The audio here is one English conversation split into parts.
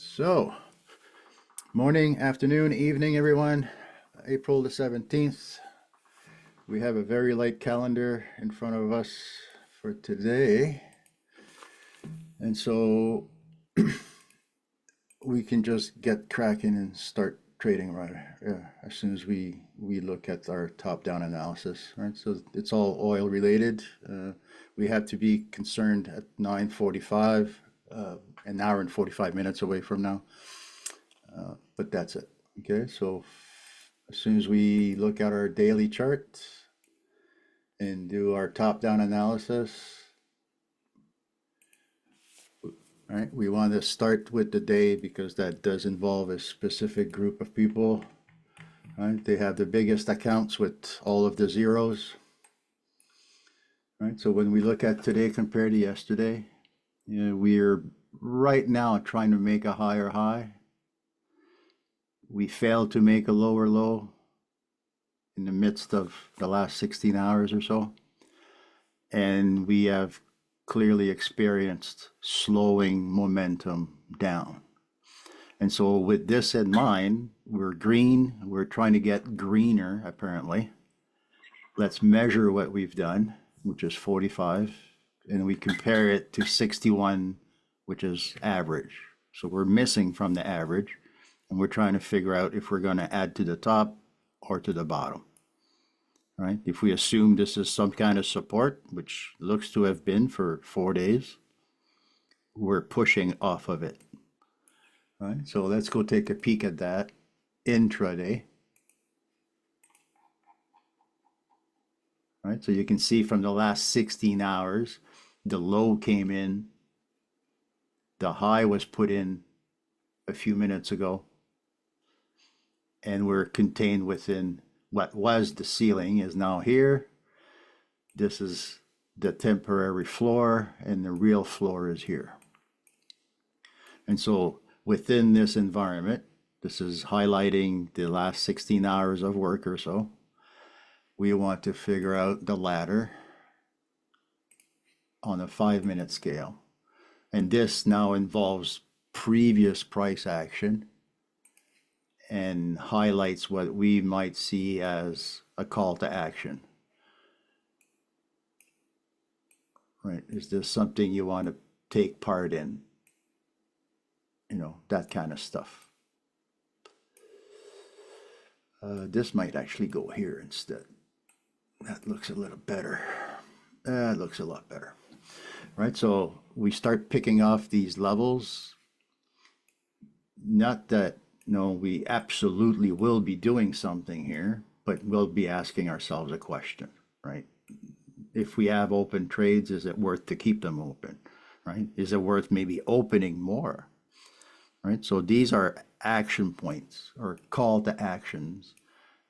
So, morning, afternoon, evening, everyone. April the 17th. We have a very light calendar in front of us for today. And so we can just get cracking and start trading right as soon as we look at our top-down analysis, right? So it's all oil related. We have to be concerned at 9:45, an hour and 45 minutes away from now. But that's it. Okay, so as soon as we look at our daily chart and do our top-down analysis, right, we want to start with the day because that does involve a specific group of people, right? They have the biggest accounts with all of the zeros, right? So when we look at today compared to yesterday, we're right now trying to make a higher high. We failed to make a lower low in the midst of the last 16 hours or so. And we have clearly experienced slowing momentum down. And so with this in mind, we're green. We're trying to get greener, apparently. Let's measure what we've done, which is 45. And we compare it to 61, which is average. So we're missing from the average. And we're trying to figure out if we're going to add to the top or to the bottom, right? If we assume this is some kind of support, which looks to have been for 4 days, we're pushing off of it, right? So let's go take a peek at that intraday, right? So you can see from the last 16 hours, the low came in, the high was put in a few minutes ago, and we're contained within what was the ceiling is now here. This is the temporary floor, and the real floor is here. And so within this environment, this is highlighting the last 16 hours of work or so. We want to figure out the ladder on a 5-minute scale. And this now involves previous price action and highlights what we might see as a call to action. Right? Is this something you want to take part in? You know, that kind of stuff. This might actually go here instead. That looks a little better. That looks a lot better. Right? So we start picking off these levels. Not that we absolutely will be doing something here, but we'll be asking ourselves a question, right? If we have open trades, is it worth to keep them open, right? Is it worth maybe opening more, right? So these are action points or call to actions,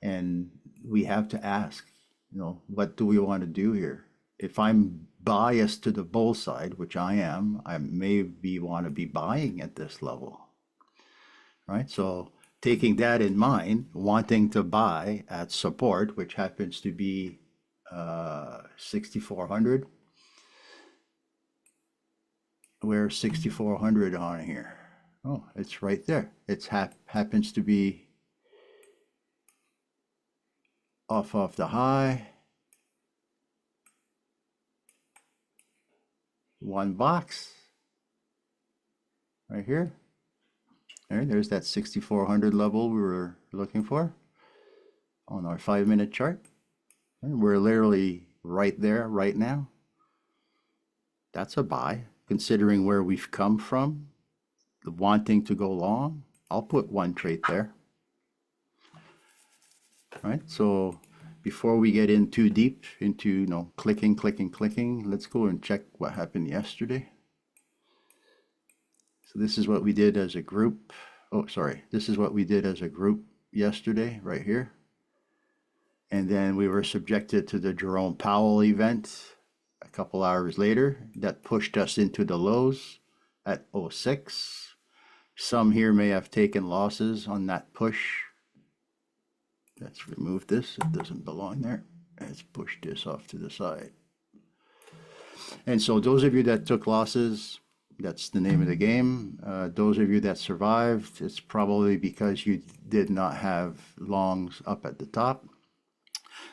and we have to ask, what do we want to do here? If I'm biased to the bull side, which I am, I maybe want to be buying at this level. Right, so taking that in mind, wanting to buy at support, which happens to be 6,400. Where's 6,400 on here? Oh, it's right there. It happens to be off of the high. One box right here. There's that 6,400 level we were looking for on our 5-minute chart. We're literally right there right now. That's a buy, considering where we've come from, the wanting to go long. I'll put one trade there. Right, so before we get in too deep into clicking, let's go and check what happened yesterday. So this is what we did as a group. Oh, sorry. This is what we did as a group yesterday, right here. And then we were subjected to the Jerome Powell event a couple hours later. That pushed us into the lows at 06. Some here may have taken losses on that push. Let's remove this. It doesn't belong there. Let's push this off to the side. And so those of you that took losses, That's the name of the game. Those of you that survived, it's probably because you did not have longs up at the top.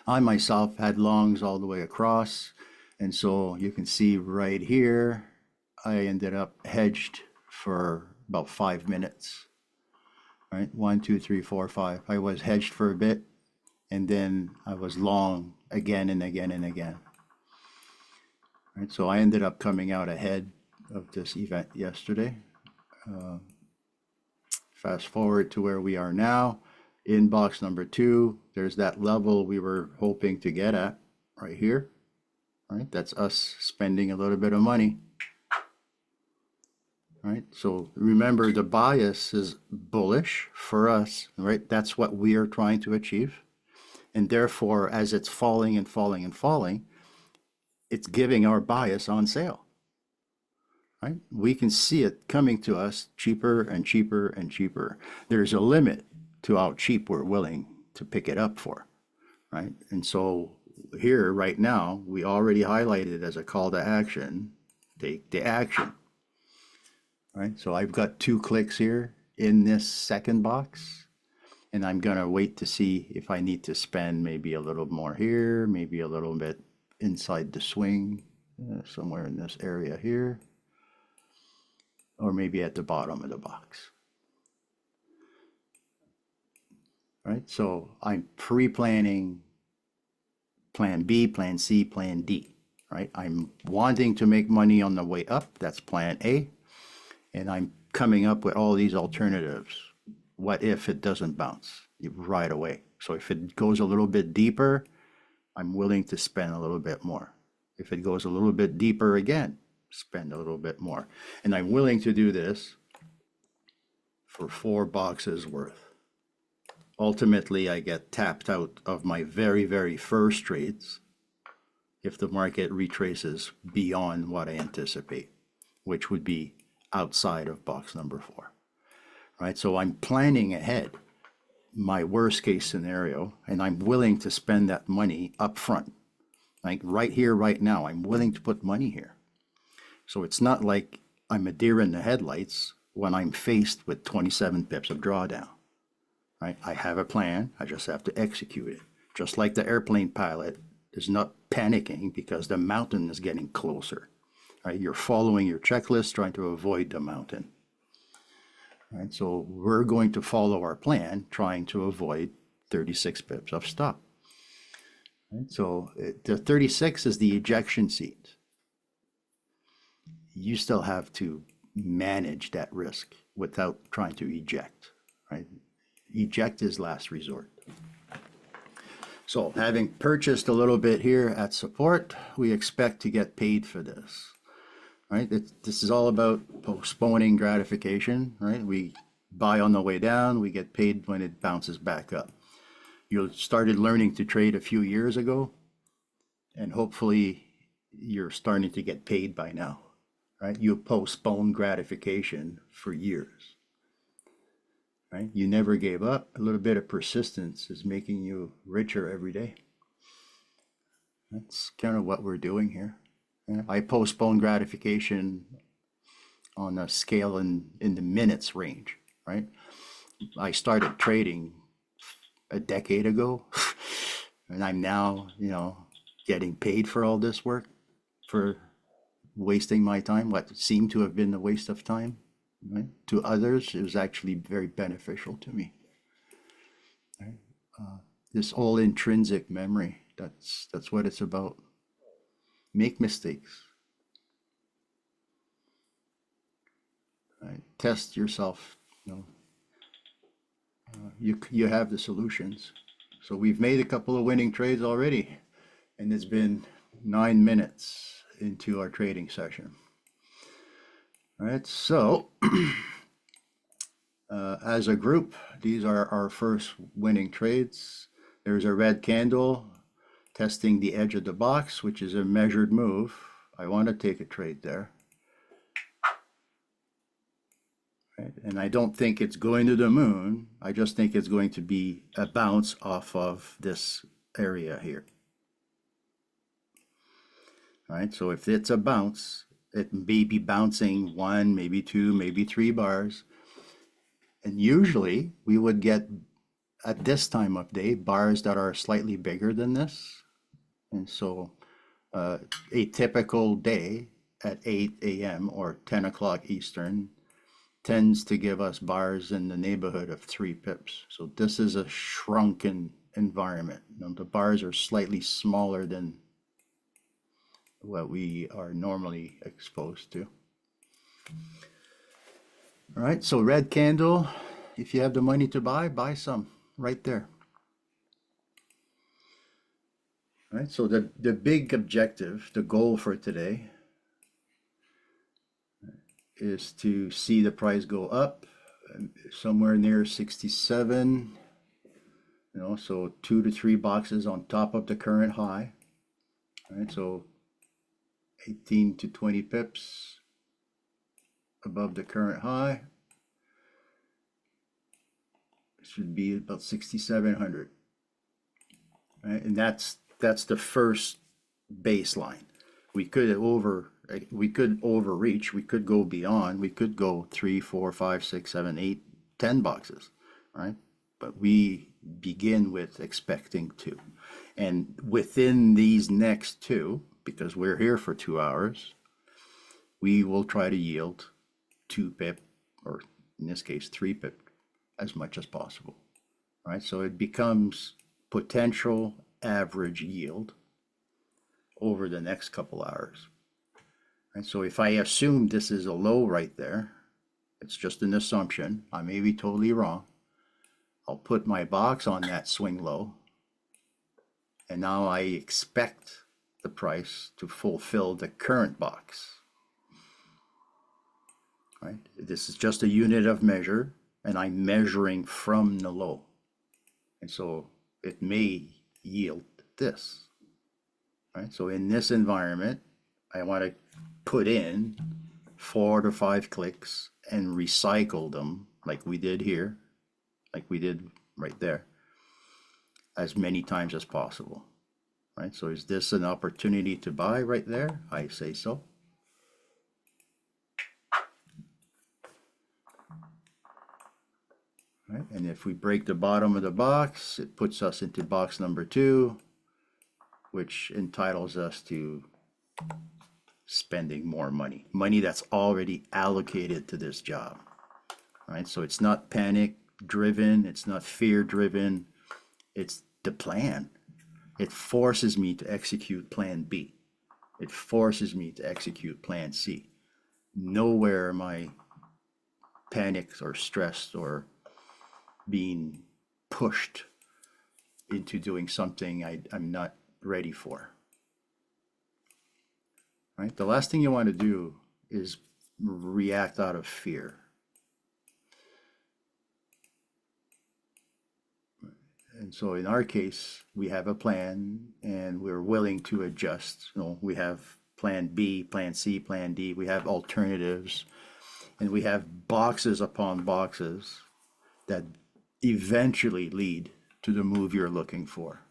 I myself had longs all the way across, and so you can see right here, I ended up hedged for about 5 minutes, right? 1, 2, 3, 4, 5. I was hedged for a bit, and then I was long again and again and again. Right, so I ended up coming out ahead of this event yesterday. Fast forward to where we are now. In box number 2, there's that level we were hoping to get at right here. Right, that's us spending a little bit of money. Right, so remember the bias is bullish for us, right? That's what we are trying to achieve. And therefore, as it's falling and falling and falling, it's giving our bias on sale. Right? We can see it coming to us cheaper and cheaper and cheaper. There's a limit to how cheap we're willing to pick it up for, right? And so here right now, we already highlighted it as a call to action. Take the action, right? So I've got 2 clicks here in this second box, and I'm gonna wait to see if I need to spend maybe a little more here, maybe a little bit inside the swing, somewhere in this area here, or maybe at the bottom of the box. Right, so I'm pre-planning plan B, plan C, plan D, right? I'm wanting to make money on the way up, that's plan A, and I'm coming up with all these alternatives. What if it doesn't bounce right away? So if it goes a little bit deeper, I'm willing to spend a little bit more. If it goes a little bit deeper again, spend a little bit more. And I'm willing to do this for 4 boxes worth. Ultimately, I get tapped out of my very, very first trades if the market retraces beyond what I anticipate, which would be outside of box number 4, right? So I'm planning ahead my worst case scenario, and I'm willing to spend that money up front. Like right here, right now, I'm willing to put money here. So it's not like I'm a deer in the headlights when I'm faced with 27 pips of drawdown, right? I have a plan, I just have to execute it. Just like the airplane pilot is not panicking because the mountain is getting closer, right? You're following your checklist, trying to avoid the mountain. Right, so we're going to follow our plan, trying to avoid 36 pips of stop. Right, so the 36 is the ejection seat. You still have to manage that risk without trying to eject. Right, eject is last resort. So having purchased a little bit here at support, we expect to get paid for this. Right, this is all about postponing gratification, right? We buy on the way down, we get paid when it bounces back up. You started learning to trade a few years ago, and hopefully you're starting to get paid by now, right? You postpone gratification for years, right? You never gave up. A little bit of persistence is making you richer every day. That's kind of what we're doing here. I postpone gratification on a scale in the minutes range, right? I started trading a decade ago, and I'm now, getting paid for all this work, for wasting my time, what seemed to have been a waste of time, right? To others, it was actually very beneficial to me. Right? This all intrinsic memory, that's what it's about. Make mistakes. Right? Test yourself. You have the solutions. So we've made a couple of winning trades already, and it's been 9 minutes into our trading session. All right, so as a group, these are our first winning trades. There's a red candle testing the edge of the box, which is a measured move. I want to take a trade there. Right? And I don't think it's going to the moon. I just think it's going to be a bounce off of this area here. All right, so if it's a bounce, It may be bouncing one, maybe two, maybe three bars. And usually we would get at this time of day bars that are slightly bigger than this. And so a typical day at 8 a.m. or 10 o'clock Eastern tends to give us bars in the neighborhood of 3 pips. So this is a shrunken environment. The bars are slightly smaller than what we are normally exposed to. All right, so red candle, if you have the money to buy some right there. All right, so the big objective, the goal for today is to see the price go up somewhere near 67, so 2 to 3 boxes on top of the current high. All right, so 18 to 20 pips above the current high. It should be about 6,700. Right? And that's the first baseline. We could overreach, we could go beyond, we could go 3, 4, 5, 6, 7, 8, 10 boxes, right? But we begin with expecting 2. And within these next 2, because we're here for 2 hours, we will try to yield 2 pip, or in this case 3 pip, as much as possible. Right? So it becomes potential average yield over the next couple hours. And so if I assume this is a low right there, it's just an assumption, I may be totally wrong, I'll put my box on that swing low, and now I expect the price to fulfill the current box. Right? This is just a unit of measure, and I'm measuring from the low. And so it may yield this. Right? So in this environment, I want to put in 4 to 5 clicks and recycle them like we did here, like we did right there, as many times as possible. Right? So is this an opportunity to buy right there? I say so. Right? And if we break the bottom of the box, it puts us into box number 2, which entitles us to spending more money, money that's already allocated to this job. Right? So it's not panic driven, it's not fear driven, it's the plan. It forces me to execute plan B. It forces me to execute plan C. Nowhere am I panicked or stressed or being pushed into doing something I'm not ready for. Right? The last thing you want to do is react out of fear. And so in our case, we have a plan and we're willing to adjust. We have plan B, plan C, plan D. We have alternatives, and we have boxes upon boxes that eventually lead to the move you're looking for.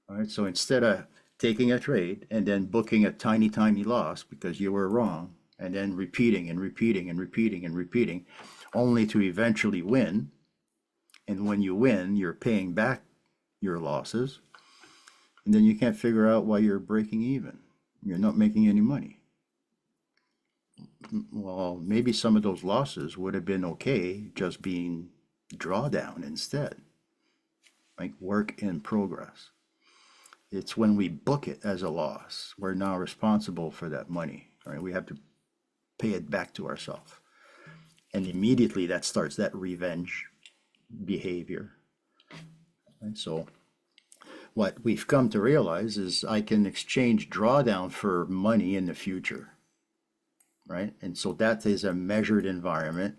All right, so instead of taking a trade and then booking a tiny, tiny loss because you were wrong, and then repeating and repeating and repeating and repeating, only to eventually win. And when you win, you're paying back your losses, and then you can't figure out why you're breaking even. You're not making any money. Well, maybe some of those losses would have been okay just being drawdown instead, like work in progress. It's when we book it as a loss, we're now responsible for that money, right? We have to pay it back to ourselves. And immediately that starts that revenge behavior. And so what we've come to realize is I can exchange drawdown for money in the future, right? And so that is a measured environment,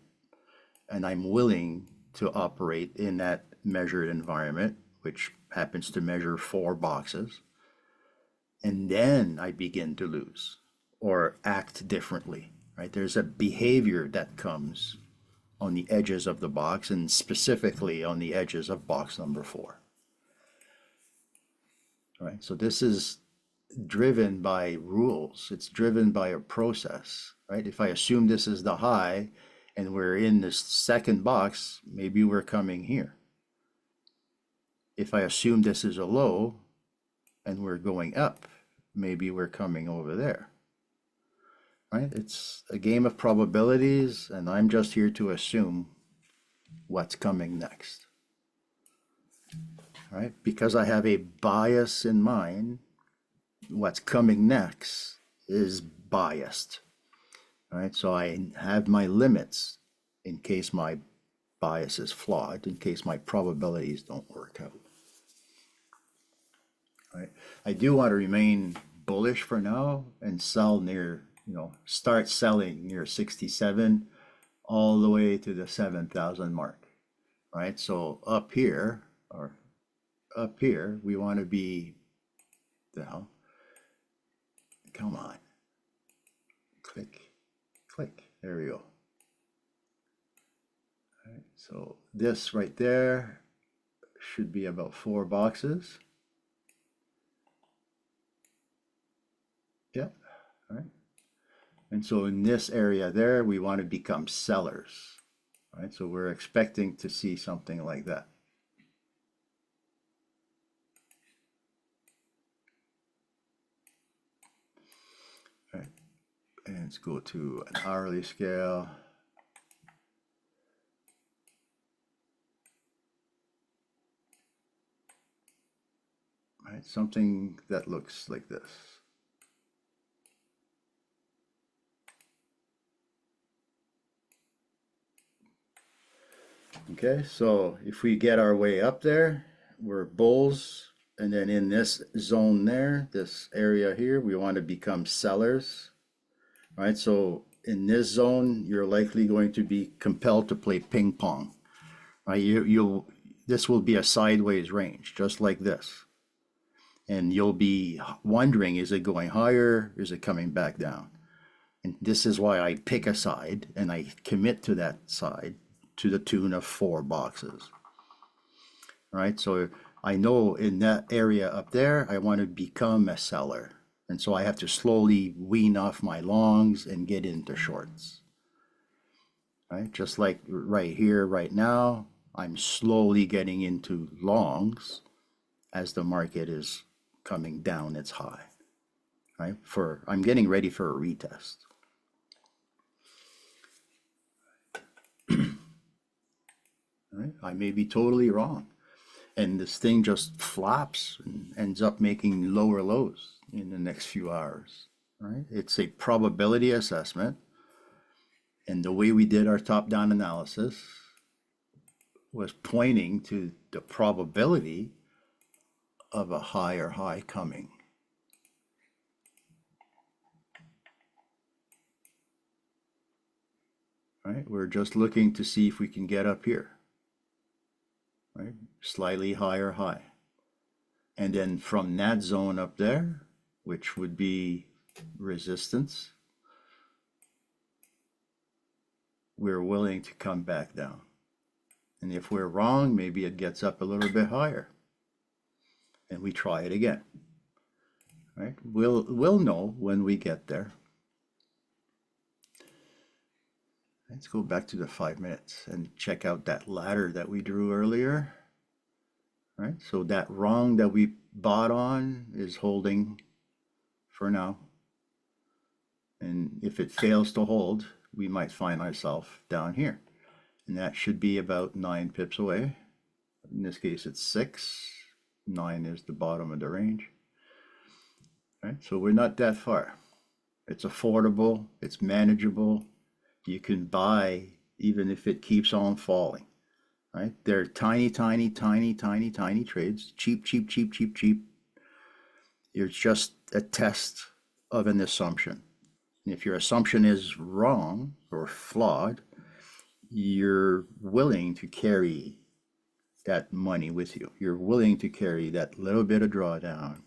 and I'm willing to operate in that measured environment, which happens to measure 4 boxes. And then I begin to lose or act differently, right? There's a behavior that comes on the edges of the box, and specifically on the edges of box number 4. All right, so this is driven by rules. It's driven by a process, right? If I assume this is the high and we're in this second box, maybe we're coming here. If I assume this is a low and we're going up, maybe we're coming over there, right? It's a game of probabilities, and I'm just here to assume what's coming next, right? Because I have a bias in mind, what's coming next is biased, right? So I have my limits in case my bias is flawed, in case my probabilities don't work out. Right? I do want to remain bullish for now and sell near, start selling near 67 all the way to the 7,000 mark, right? So up here, we want to be, come on, click, there we go. All right, so this right there should be about 4 boxes. Yeah, all right. And so in this area there, we want to become sellers, right? So we're expecting to see something like that. All right, and let's go to an hourly scale. All right, something that looks like this. Okay, so if we get our way up there, we're bulls, and then in this zone there, this area here, we want to become sellers, right? So in this zone, you're likely going to be compelled to play ping pong, right? This will be a sideways range, just like this. And you'll be wondering, is it going higher? Is it coming back down? And this is why I pick a side and I commit to that side to the tune of 4 boxes, right? So I know in that area up there, I want to become a seller. And so I have to slowly wean off my longs and get into shorts, right? Just like right here, right now, I'm slowly getting into longs as the market is coming down its high, right? I'm getting ready for a retest. Right? I may be totally wrong. And this thing just flops and ends up making lower lows in the next few hours, right? It's a probability assessment. And the way we did our top-down analysis was pointing to the probability of a higher high coming. Right? We're just looking to see if we can get up here. Right? Slightly higher high. And then from that zone up there, which would be resistance, we're willing to come back down. And if we're wrong, maybe it gets up a little bit higher. And we try it again. Right? We'll know when we get there. Let's go back to the 5 minutes and check out that ladder that we drew earlier. Right? So that wrong that we bought on is holding for now. And if it fails to hold, we might find ourselves down here. And that should be about 9 pips away. In this case, it's 6. 9 is the bottom of the range. Right? So we're not that far. It's affordable, it's manageable. You can buy even if it keeps on falling, right? They're tiny, tiny, tiny, tiny, tiny trades. Cheap, cheap, cheap, cheap, cheap. It's just a test of an assumption. And if your assumption is wrong or flawed, you're willing to carry that money with you. You're willing to carry that little bit of drawdown.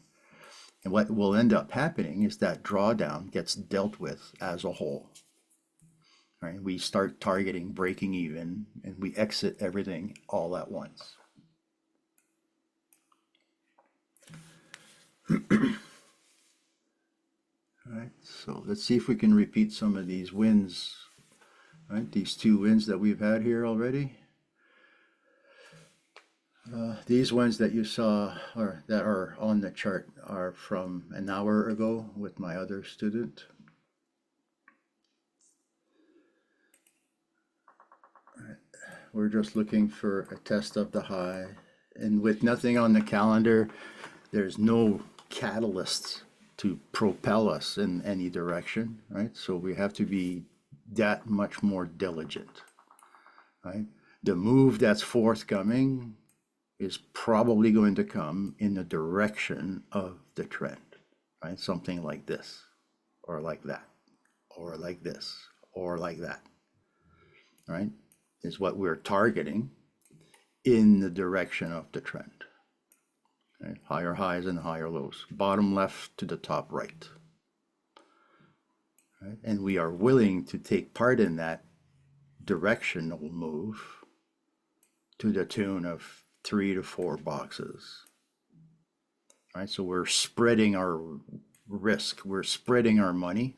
And what will end up happening is that drawdown gets dealt with as a whole. Right? We start targeting breaking even and we exit everything all at once. All right, so let's see if we can repeat some of these wins, right? These two wins that we've had here already. These ones that you saw or that are on the chart are from an hour ago with my other student. All right. We're just looking for a test of the high, and with nothing on the calendar, there's no catalyst to propel us in any direction, right? So we have to be that much more diligent, right? The move that's forthcoming is probably going to come in the direction of the trend, right? Something like this, or like that, or like this, or like that, right? Is what we're targeting in the direction of the trend. Right? Higher highs and higher lows, bottom left to the top right. Right? And we are willing to take part in that directional move to the tune of 3 to 4 boxes. Right? So we're spreading our risk, we're spreading our money,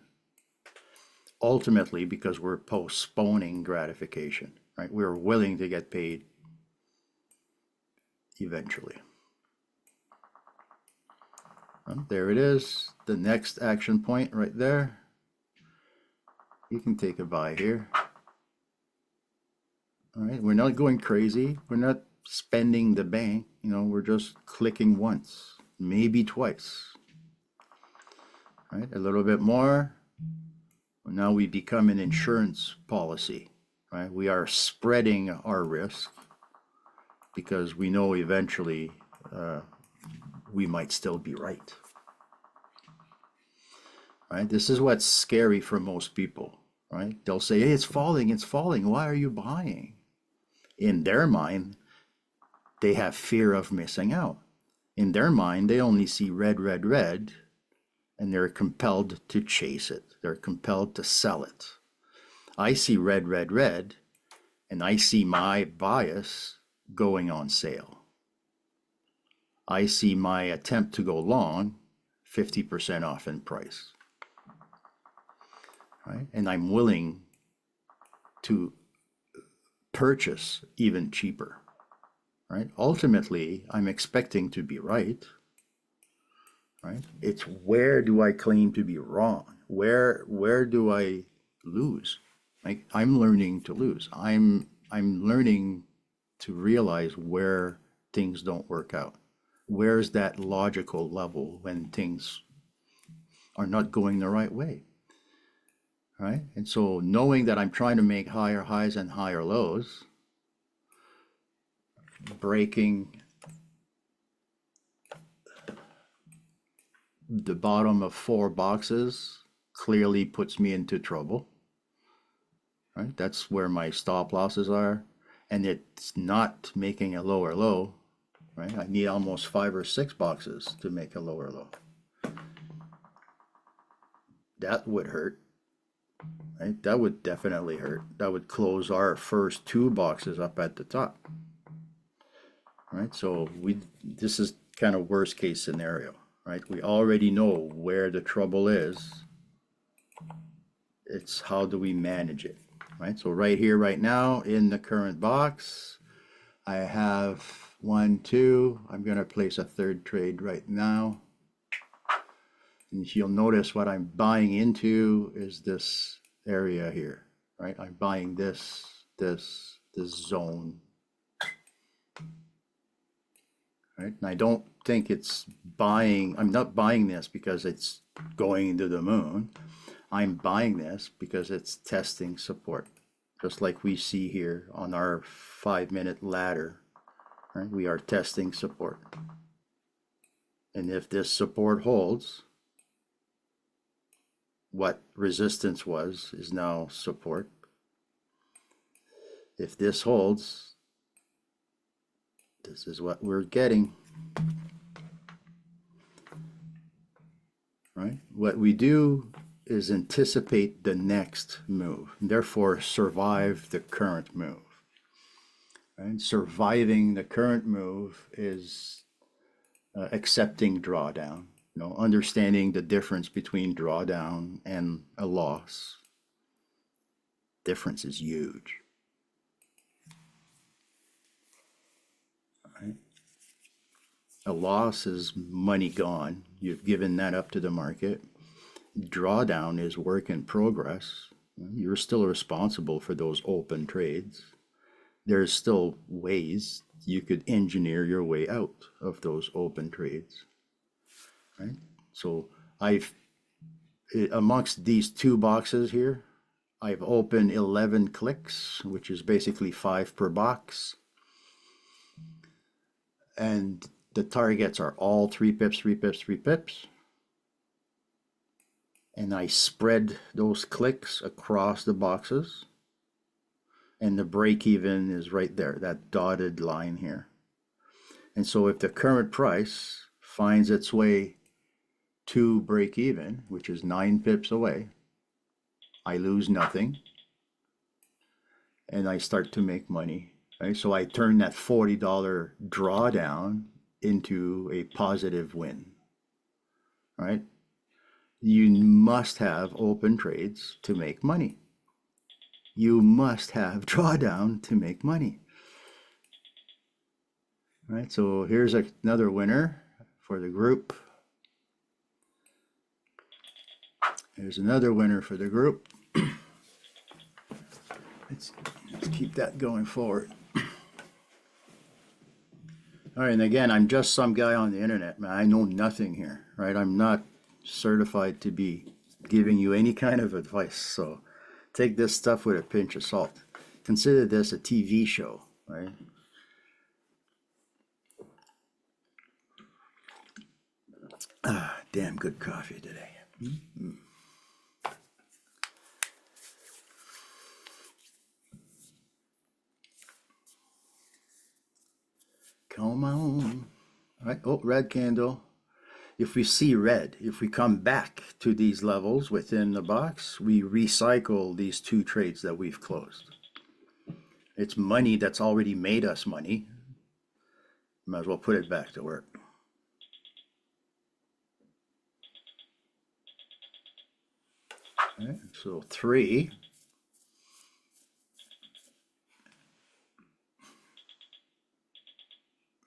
ultimately because we're postponing gratification. Right? We're willing to get paid eventually. There it is, the next action point right there. You can take a buy here. All right, we're not going crazy. We're not spending the bank. You know, we're just clicking once, maybe twice. All right, a little bit more. Now we become an insurance policy, right? We are spreading our risk because we know eventually we might still be right. Right? This is what's scary for most people, right? They'll say, hey, it's falling, why are you buying? In their mind, they have fear of missing out. In their mind, they only see red, red, red, and they're compelled to chase it. They're compelled to sell it. I see red, red, red, and I see my bias going on sale. I see my attempt to go long 50% off in price. Right? And I'm willing to purchase even cheaper, right? Ultimately, I'm expecting to be right, right? It's where do I claim to be wrong? Where do I lose? Like I'm learning to lose. I'm learning to realize where things don't work out. Where's that logical level when things are not going the right way? Right? And so knowing that I'm trying to make higher highs and higher lows, breaking the bottom of 4 boxes clearly puts me into trouble. Right? That's where my stop losses are. And it's not making a lower low. Right? I need almost 5 or 6 boxes to make a lower low. That would hurt. Right? That would definitely hurt. That would close our first 2 boxes up at the top. Right? So this is kind of worst case scenario, right? We already know where the trouble is. It's how do we manage it, right? So right here, right now, in the current box, I have 1, 2. I'm going to place a third trade right now. And you'll notice what I'm buying into is this area here, right? I'm buying this zone. Right? And I don't think it's buying, I'm not buying this because it's going to the moon. I'm buying this because it's testing support. Just like we see here on our 5-minute ladder, right? We are testing support. And if this support holds, what resistance was is now support. If this holds, this is what we're getting. Right? What we do is anticipate the next move, and therefore survive the current move. Right? Surviving the current move is accepting drawdown, Understanding the difference between drawdown and a loss. Difference is huge. Right? A loss is money gone. You've given that up to the market. Drawdown is work in progress. You're still responsible for those open trades. There's still ways you could engineer your way out of those open trades. Right? So I've, amongst these two boxes here, I've opened 11 clicks, which is basically 5 per box. And the targets are all 3 pips, 3 pips, 3 pips. And I spread those clicks across the boxes. And the break even is right there, that dotted line here. And so if the current price finds its way to break even, which is 9 pips away, I lose nothing and I start to make money. Right? So I turn that $40 drawdown into a positive win. Right? You must have open trades to make money. You must have drawdown to make money. Right? So here's another winner for the group. Here's another winner for the group. Let's keep that going forward. All right, and again, I'm just some guy on the internet, man. I know nothing here, right? I'm not certified to be giving you any kind of advice. So take this stuff with a pinch of salt. Consider this a TV show, right? Damn good coffee today. Mm-hmm. Come on. All right. Oh, red candle. If we see red, if we come back to these levels within the box, we recycle these two trades that we've closed. It's money that's already made us money. Might as well put it back to work. All right, so 3.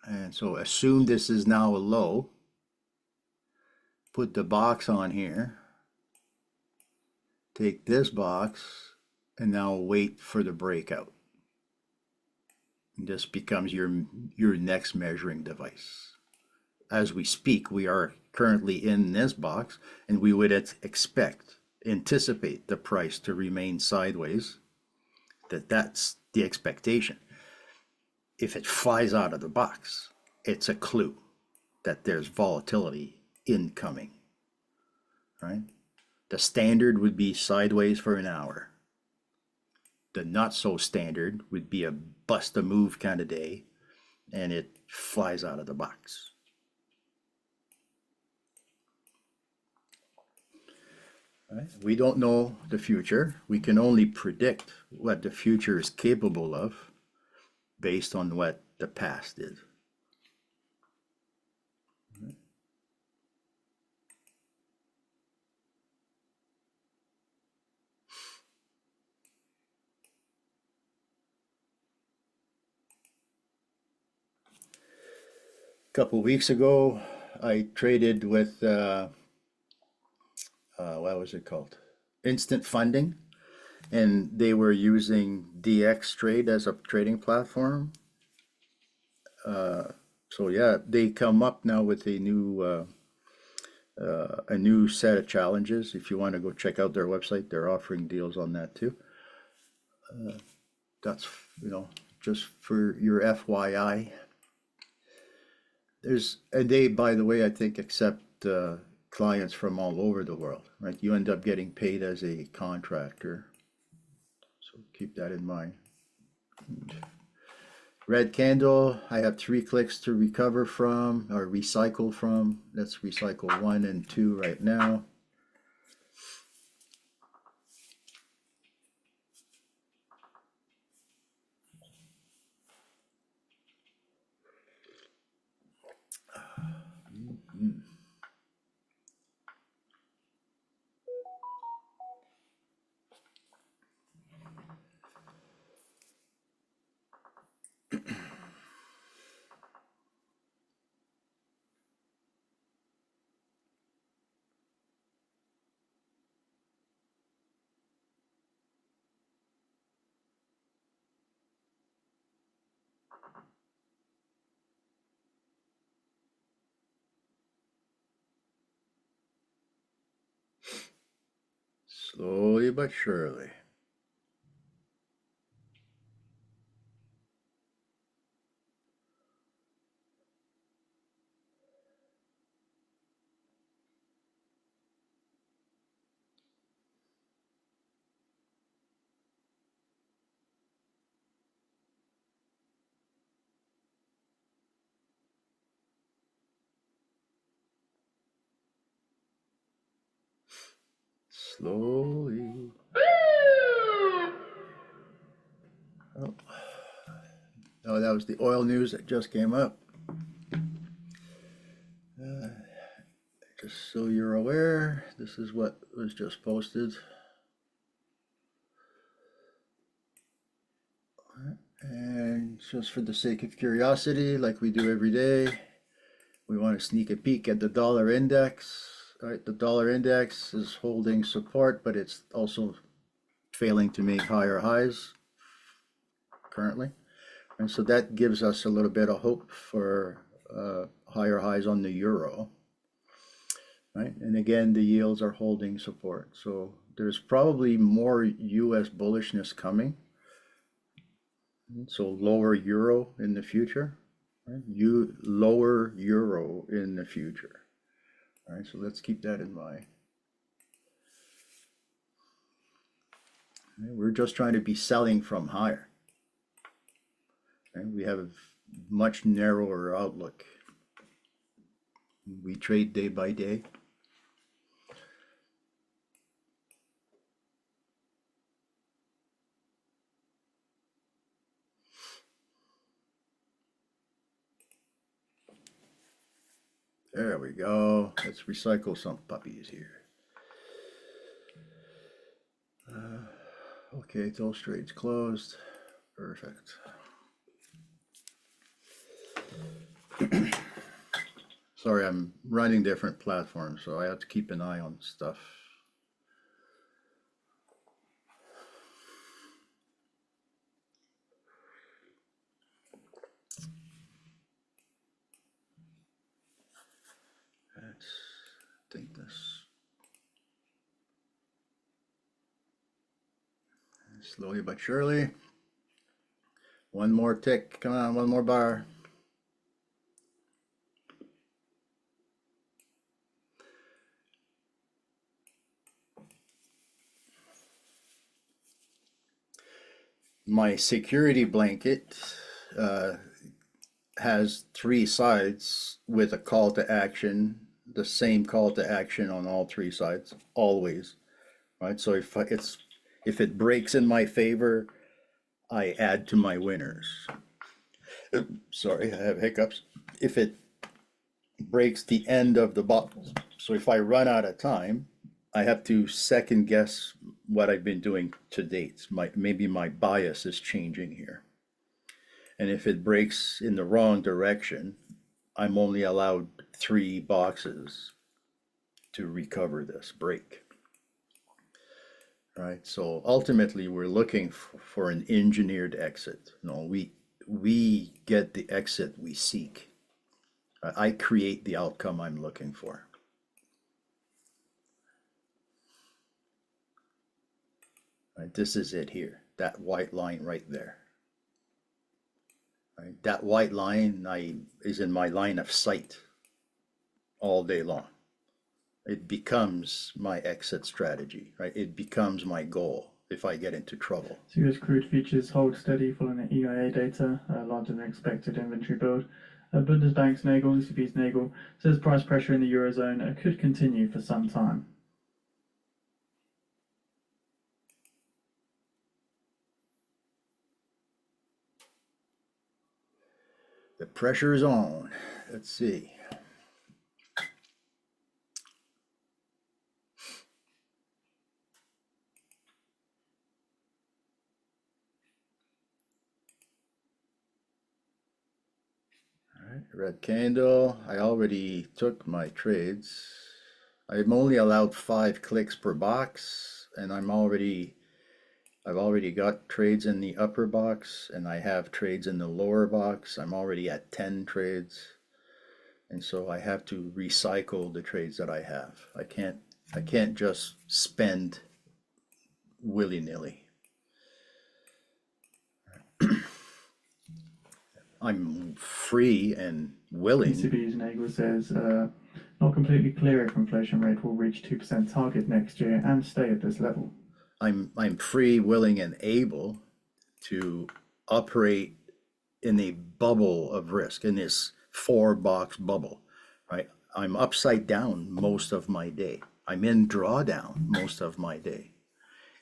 And so assume this is now a low. Put the box on here. Take this box and now wait for the breakout. And this becomes your next measuring device. As we speak, we are currently in this box and we would anticipate the price to remain sideways. That's the expectation. If it flies out of the box, it's a clue that there's volatility incoming, right? The standard would be sideways for an hour. The not so standard would be a bust a move kind of day, and it flies out of the box. Right? We don't know the future. We can only predict what the future is capable of based on what the past is. A couple weeks ago, I traded with what was it called? Instant Funding, and they were using DX Trade as a trading platform. So yeah, they come up now with a new set of challenges. If you want to go check out their website, they're offering deals on that too. That's just for your FYI. And they, by the way, I think accept clients from all over the world, right? You end up getting paid as a contractor. So keep that in mind. Red candle, I have 3 clicks to recover from or recycle from. Let's recycle 1 and 2 right now. Slowly but surely. Slowly. Oh. Oh, that was the oil news that just came up. Uh, just so you're aware, this is what was just posted. And just for the sake of curiosity, like we do every day, we want to sneak a peek at the dollar index. All right, the dollar index is holding support, but it's also failing to make higher highs currently. And so that gives us a little bit of hope for higher highs on the euro, right? And again, the yields are holding support. So there's probably more US bullishness coming. So lower euro in the future, right? Lower euro in the future. All right, so let's keep that in mind. We're just trying to be selling from higher. We have a much narrower outlook. We trade day by day. There we go. Let's recycle some puppies here. Okay, those trades closed. Perfect. Sorry, I'm running different platforms, so I have to keep an eye on stuff. Let's think this. Slowly but surely. One more tick. Come on, one more bar. My security blanket has three sides with a call to action, the same call to action on all three sides, always. Right? So if it breaks in my favor, I add to my winners. Sorry, I have hiccups. If it breaks the end of the bottle, so if I run out of time, I have to second guess what I've been doing to date. Maybe my bias is changing here. And if it breaks in the wrong direction, I'm only allowed 3 boxes to recover this break. Right? So ultimately, we're looking for an engineered exit. No, we get the exit we seek. I create the outcome I'm looking for. Right? This is it here. That white line right there. Right? That white line is in my line of sight all day long. It becomes my exit strategy, right? It becomes my goal if I get into trouble. So US crude futures hold steady following the EIA data, larger than expected inventory build. Bundesbank's Nagel, ECB's Nagel, says price pressure in the Eurozone could continue for some time. The pressure is on. Let's see. All right, red candle. I already took my trades. I'm only allowed 5 clicks per box, and I've already got trades in the upper box, and I have trades in the lower box. I'm already at 10 trades. And so I have to recycle the trades that I have. I can't just spend willy-nilly. I'm free and willing. ECB's Nagel says, not completely clear if inflation rate will reach 2% target next year and stay at this level. I'm free, willing, and able to operate in a bubble of risk, in this 4-box bubble, right? I'm upside down most of my day. I'm in drawdown most of my day.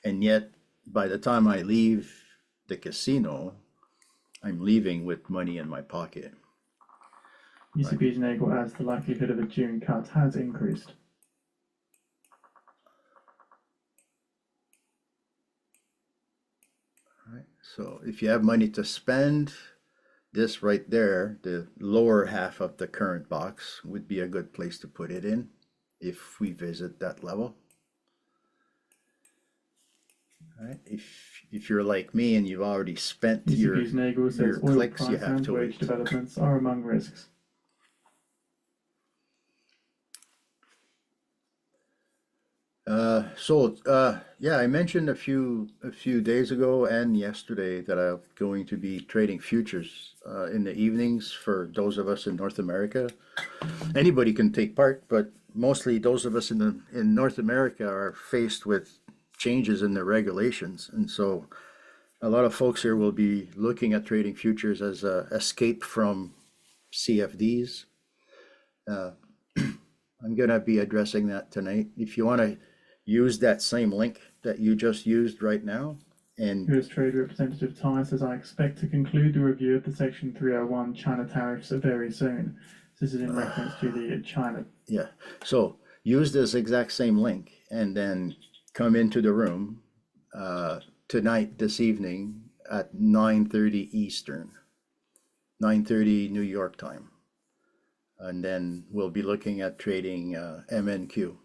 And yet, by the time I leave the casino, I'm leaving with money in my pocket. ECB's Nagel adds the likelihood of a June cut has increased. Right. So if you have money to spend, this right there, the lower half of the current box, would be a good place to put it in if we visit that level. Right. If you're like me and you've already spent ECB's Nagel says oil clicks, you price have and to wage wait. developments are among risks. Yeah, I mentioned a few days ago and yesterday that I'm going to be trading futures in the evenings for those of us in North America. Anybody can take part, but mostly those of us in North America are faced with changes in the regulations, and so a lot of folks here will be looking at trading futures as a escape from CFDs. I'm going to be addressing that tonight. If you want to use that same link that you just used right now, and US Trade Representative Ty says, I expect to conclude the review of the Section 301 China tariffs very soon. This is in reference to the China. Yeah, so use this exact same link and then come into the room tonight, this evening at 9:30 Eastern, 9:30 New York time. And then we'll be looking at trading MNQ.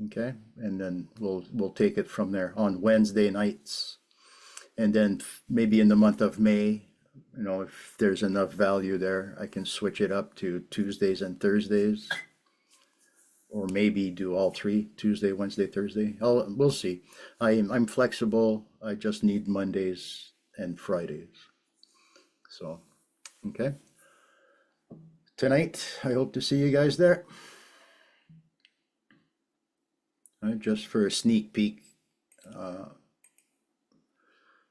Okay, and then we'll take it from there on Wednesday nights, and then maybe in the month of May, you know, if there's enough value there, I can switch it up to Tuesdays and Thursdays, or maybe do all three: Tuesday, Wednesday, Thursday. We'll see. I'm flexible. I just need Mondays and Fridays. So, okay. Tonight, I hope to see you guys there. Just for a sneak peek,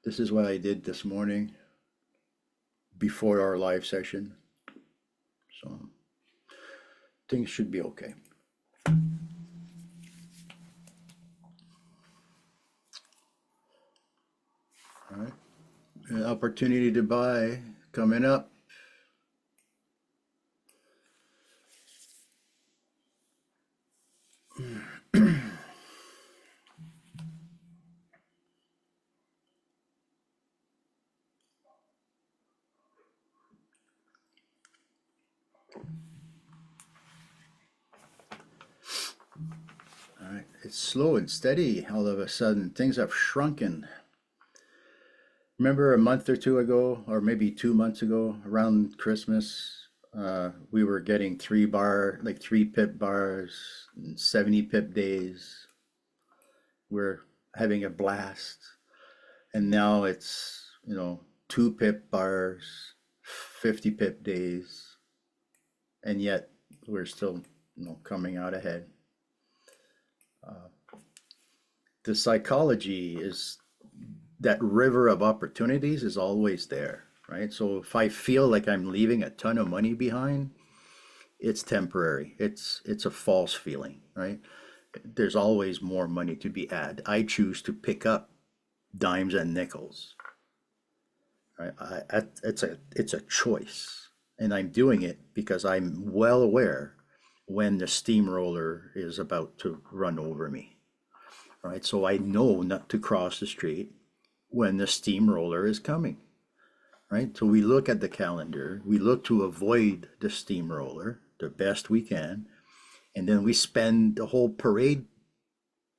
this is what I did this morning before our live session. So things should be okay. All right. An opportunity to buy coming up. All right, it's slow and steady. All of a sudden, things have shrunken. Remember a month or two ago, or maybe 2 months ago, around Christmas, we were getting 3 pip bars, and 70 pip days. We're having a blast. And now it's, 2 pip bars, 50 pip days, and yet we're still, coming out ahead. The psychology is that river of opportunities is always there, right? So if I feel like I'm leaving a ton of money behind, it's temporary. It's a false feeling, right? There's always more money to be had. I choose to pick up dimes and nickels, right? It's a choice, and I'm doing it because I'm well aware when the steamroller is about to run over me. Right, so I know not to cross the street when the steamroller is coming. Right, so we look at the calendar, we look to avoid the steamroller the best we can, and then we spend the whole parade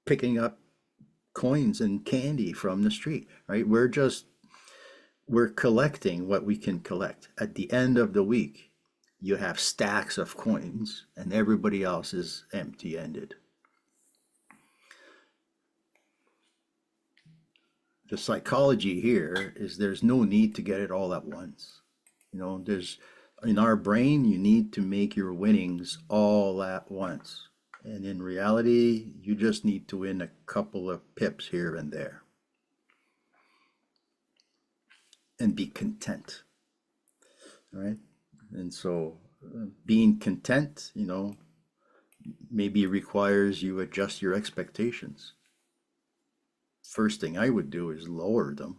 picking up coins and candy from the street. Right, we're collecting what we can collect. At the end of the week, you have stacks of coins, and everybody else is empty-handed. the psychology here is there's no need to get it all at once. You know, there's in our brain, you need to make your winnings all at once. And in reality, you just need to win a couple of pips here and there and be content. All right. And so being content, you know, maybe requires you adjust your expectations. First thing I would do is lower them,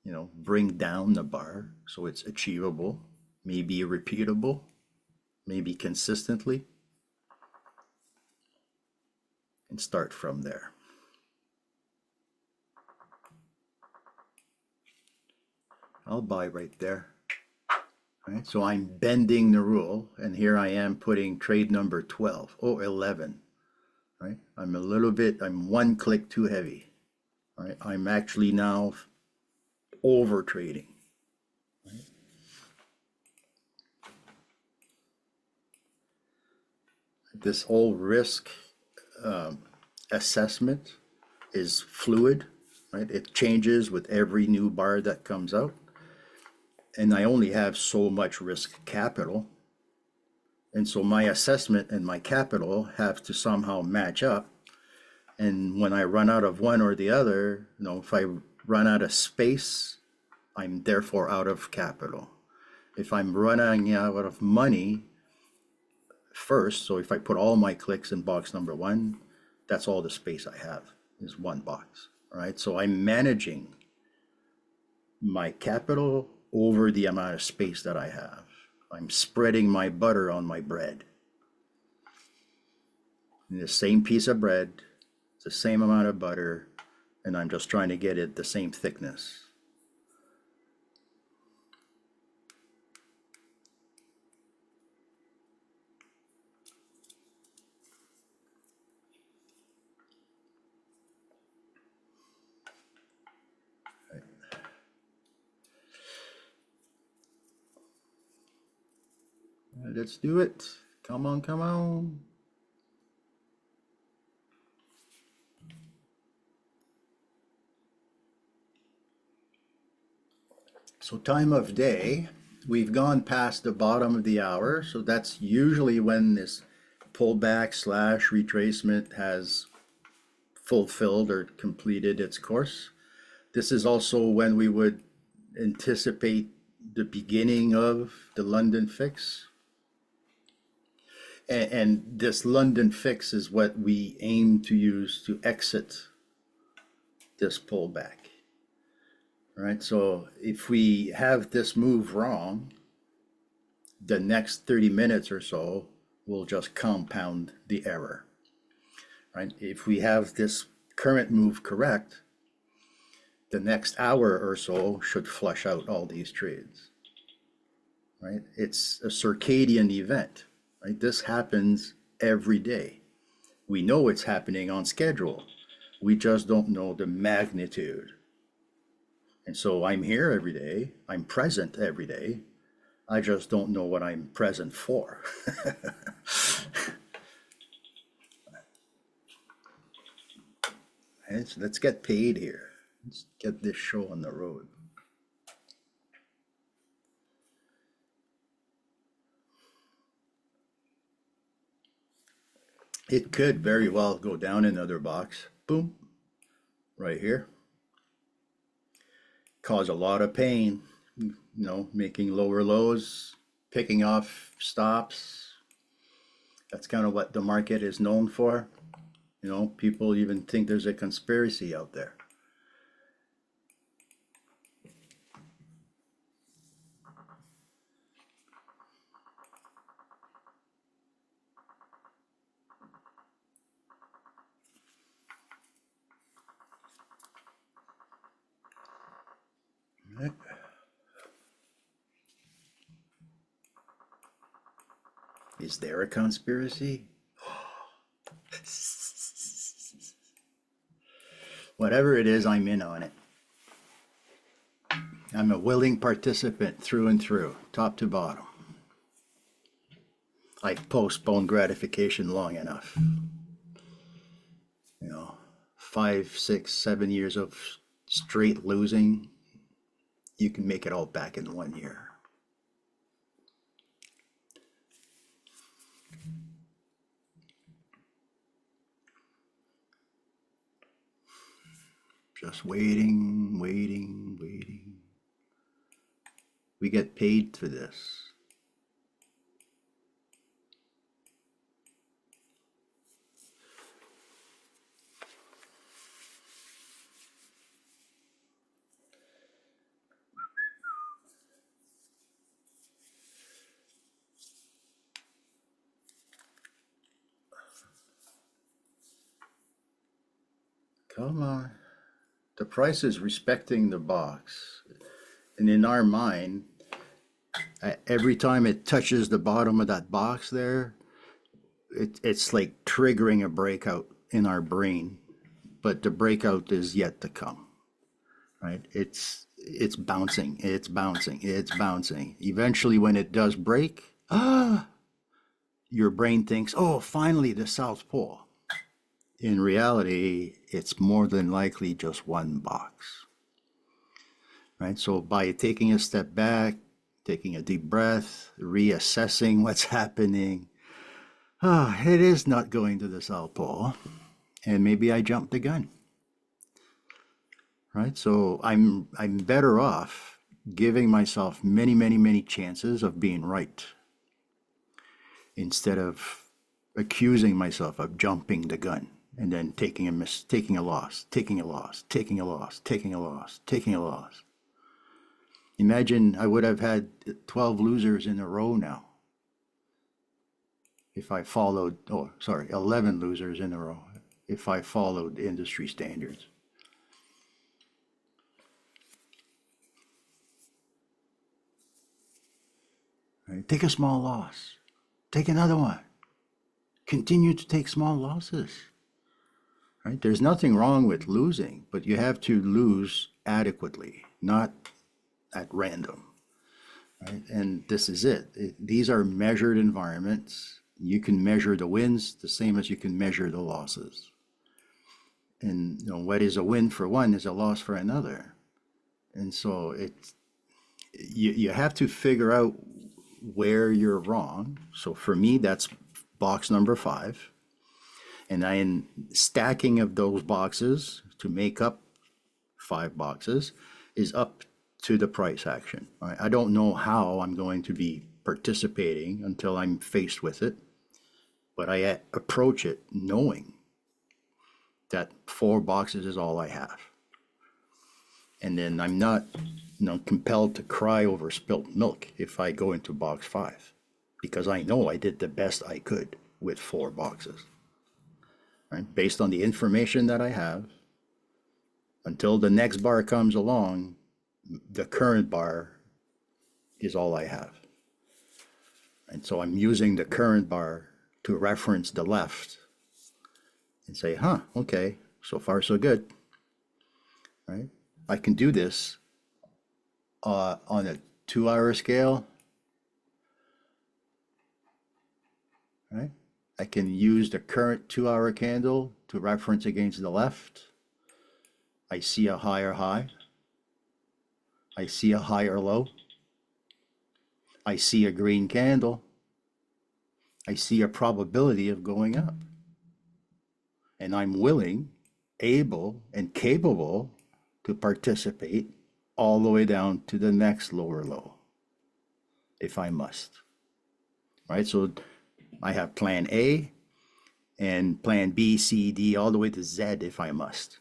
you know, bring down the bar so it's achievable, maybe repeatable, maybe consistently, and start from there. I'll buy right there. Right, so I'm bending the rule, and here I am putting trade number 12, 11. Right, I'm one click too heavy. Right, I'm actually now over trading. Right? This whole risk assessment is fluid, right? It changes with every new bar that comes out. And I only have so much risk capital. And so my assessment and my capital have to somehow match up. And when I run out of one or the other, you know, if I run out of space, I'm therefore out of capital. If I'm running out of money first, so if I put all my clicks in box number one, that's all the space I have is one box. All right, so I'm managing my capital over the amount of space that I have. I'm spreading my butter on my bread. And the same piece of bread, it's the same amount of butter, and I'm just trying to get it the same thickness. Let's do it. Come on, come on. So time of day, we've gone past the bottom of the hour. So that's usually when this pullback slash retracement has fulfilled or completed its course. This is also when we would anticipate the beginning of the London fix. And this London fix is what we aim to use to exit this pullback. All right, so if we have this move wrong, the next 30 minutes or so will just compound the error. Right? If we have this current move correct, the next hour or so should flush out all these trades. Right? It's a circadian event. Right? This happens every day. We know it's happening on schedule. We just don't know the magnitude. And so I'm here every day. I'm present every day. I just don't know what I'm present for. Right, so let's get paid here. Let's get this show on the road. It could very well go down another box. Boom. Right here. Cause a lot of pain. You know, making lower lows, picking off stops. That's kind of what the market is known for. You know, people even think there's a conspiracy out there. Right. Is there a conspiracy? Whatever it is, I'm in on it. I'm a willing participant through and through, top to bottom. I've postponed gratification long enough. You know, 5, 6, 7 years of straight losing, you can make it all back in 1 year. Just waiting, waiting, waiting. We get paid for this. Come on. The price is respecting the box. And in our mind, every time it touches the bottom of that box there, it's like triggering a breakout in our brain. But the breakout is yet to come, right? It's bouncing, it's bouncing, it's bouncing. Eventually, when it does break, your brain thinks, oh, finally the South Pole. In reality, it's more than likely just one box, right? So by taking a step back, taking a deep breath, reassessing what's happening, it is not going to the South Pole, and maybe I jumped the gun, right? So I'm better off giving myself many, many, many chances of being right instead of accusing myself of jumping the gun and then taking a loss, taking a loss, taking a loss, taking a loss, taking a loss. Imagine I would have had 12 losers in a row now if I followed, 11 losers in a row if I followed industry standards. Right? Take a small loss, take another one, continue to take small losses. Right? There's nothing wrong with losing, but you have to lose adequately, not at random. Right? And this is it. These are measured environments. You can measure the wins the same as you can measure the losses. And what is a win for one is a loss for another. And so you have to figure out where you're wrong. So for me, that's box number 5. And then stacking of those boxes to make up 5 boxes is up to the price action. Right? I don't know how I'm going to be participating until I'm faced with it, but I approach it knowing that 4 boxes is all I have. And then I'm not compelled to cry over spilt milk if I go into box 5, because I know I did the best I could with 4 boxes. Right? Based on the information that I have, until the next bar comes along, the current bar is all I have. And so I'm using the current bar to reference the left and say, okay, so far so good, right? I can do this on a 2-hour scale, right? I can use the current 2-hour candle to reference against the left. I see a higher high. I see a higher low. I see a green candle. I see a probability of going up. And I'm willing, able, and capable to participate all the way down to the next lower low, if I must. Right? So I have plan A and plan B, C, D, all the way to Z if I must.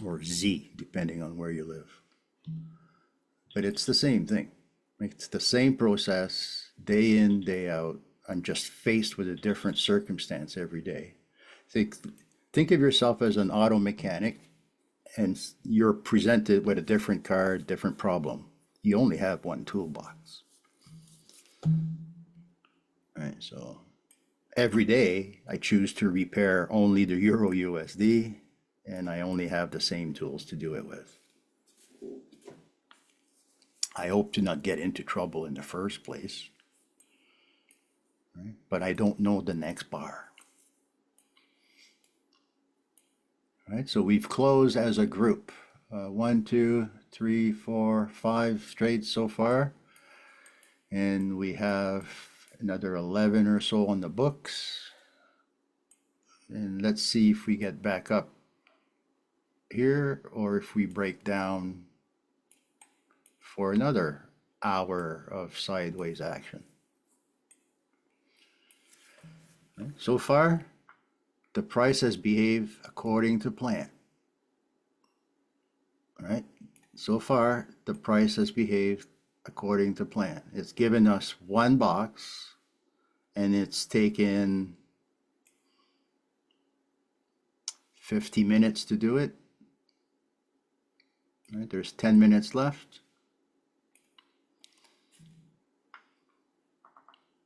Or Z, depending on where you live. But it's the same thing. It's the same process, day in, day out. I'm just faced with a different circumstance every day. Think of yourself as an auto mechanic, and you're presented with a different car, different problem. You only have one toolbox. Right, so every day I choose to repair only the Euro USD, and I only have the same tools to do it with. I hope to not get into trouble in the first place, right? But I don't know the next bar. right? So we've closed as a group. 1, 2, 3, 4, 5 trades so far. And we have another 11 or so on the books. And let's see if we get back up here or if we break down for another hour of sideways action. So far, the price has behaved according to plan. All right. So far, the price has behaved according to plan. It's given us one box and it's taken 50 minutes to do it. All right, there's 10 minutes left.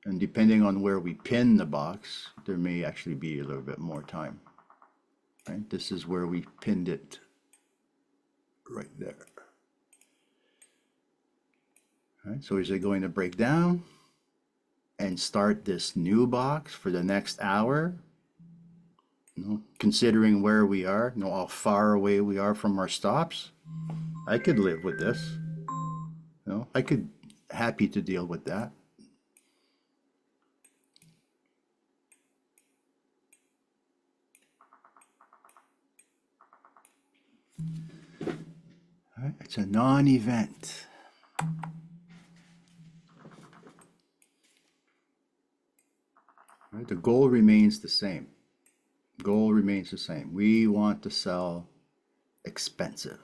And depending on where we pin the box, there may actually be a little bit more time. Right? This is where we pinned it right there. All right, so is it going to break down and start this new box for the next hour? You know, considering where we are, you know, how far away we are from our stops, I could live with this. You know, I could happy to deal with that. All right, it's a non-event. Right, the goal remains the same. Goal remains the same. We want to sell expensive.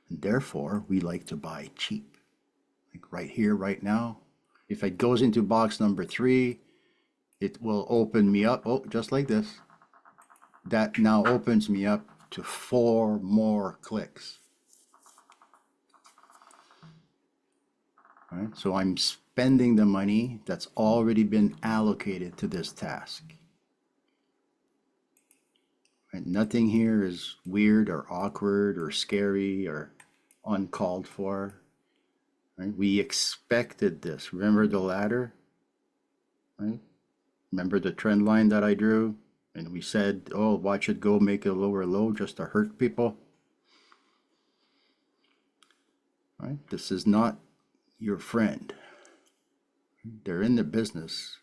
And therefore, we like to buy cheap. Like right here, right now. If it goes into box number 3, it will open me up. Oh, just like this. That now opens me up to 4 more clicks. All right, so I'm spending the money that's already been allocated to this task. And nothing here is weird or awkward or scary or uncalled for. Right? We expected this. Remember the ladder? Right? Remember the trend line that I drew? And we said, oh, watch it go, make a lower low just to hurt people. Right? This is not your friend. They're in the business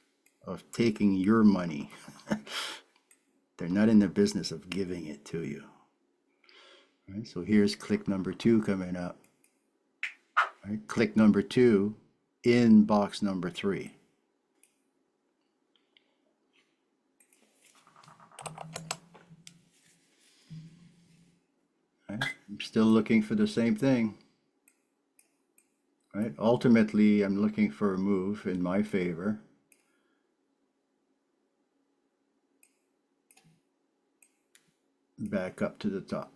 of taking your money. They're not in the business of giving it to you. Right? So here's click number 2 coming up. Right? Click number 2 in box number 3. Right? I'm still looking for the same thing. Right? Ultimately, I'm looking for a move in my favor. Back up to the top.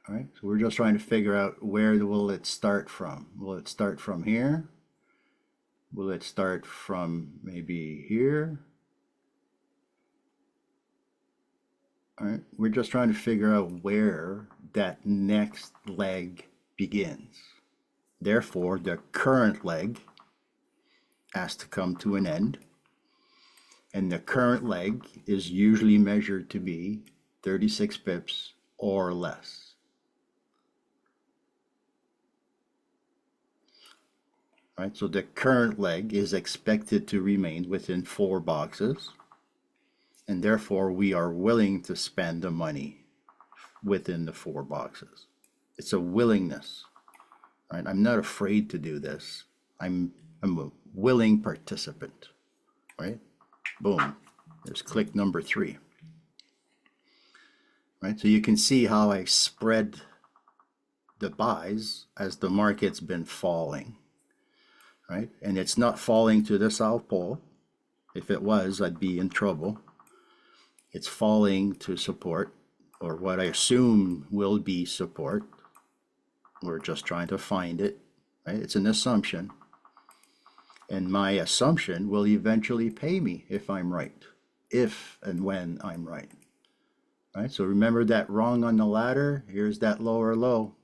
All right, so we're just trying to figure out where will it start from. Will it start from here? Will it start from maybe here? All right, we're just trying to figure out where that next leg begins. Therefore, the current leg has to come to an end. And the current leg is usually measured to be 36 pips or less. Right, so the current leg is expected to remain within 4 boxes. And therefore, we are willing to spend the money within the 4 boxes. It's a willingness. Right? I'm not afraid to do this. I'm a willing participant. Right? Boom. There's click number 3. Right? So you can see how I spread the buys as the market's been falling. Right? And it's not falling to the South Pole. If it was, I'd be in trouble. It's falling to support, or what I assume will be support. We're just trying to find it. Right? It's an assumption. And my assumption will eventually pay me if I'm right. If and when I'm right. Right? So remember that rung on the ladder? Here's that lower low.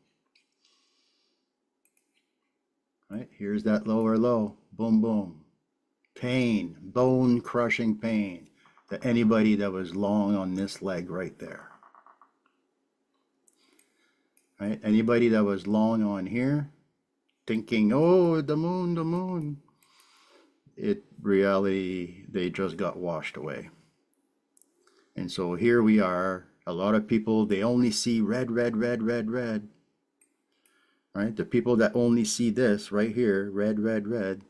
Right? Here's that lower low. Boom, boom. Pain, bone crushing pain. that anybody that was long on this leg right there, right? Anybody that was long on here, thinking, oh, the moon, it reality, they just got washed away. And so here we are, a lot of people, they only see red, red, red, red, red, right? The people that only see this right here, red, red, red,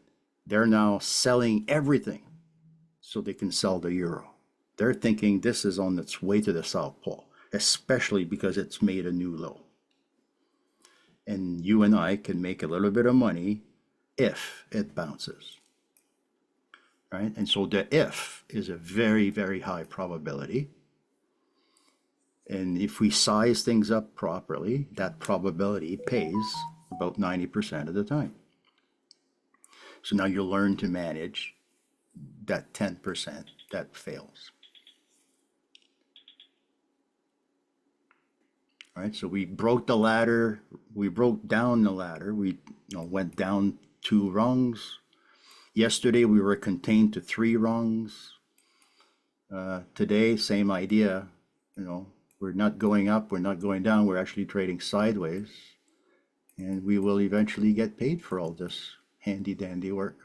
they're now selling everything so they can sell the euro. They're thinking this is on its way to the South Pole, especially because it's made a new low. And you and I can make a little bit of money if it bounces, right? And so the if is a very, very high probability. And if we size things up properly, that probability pays about 90% of the time. So now you learn to manage that 10% that fails. All right, so we broke the ladder, we broke down the ladder, we went down 2 rungs. Yesterday we were contained to 3 rungs. Today, same idea, we're not going up, we're not going down, we're actually trading sideways. And we will eventually get paid for all this handy dandy work.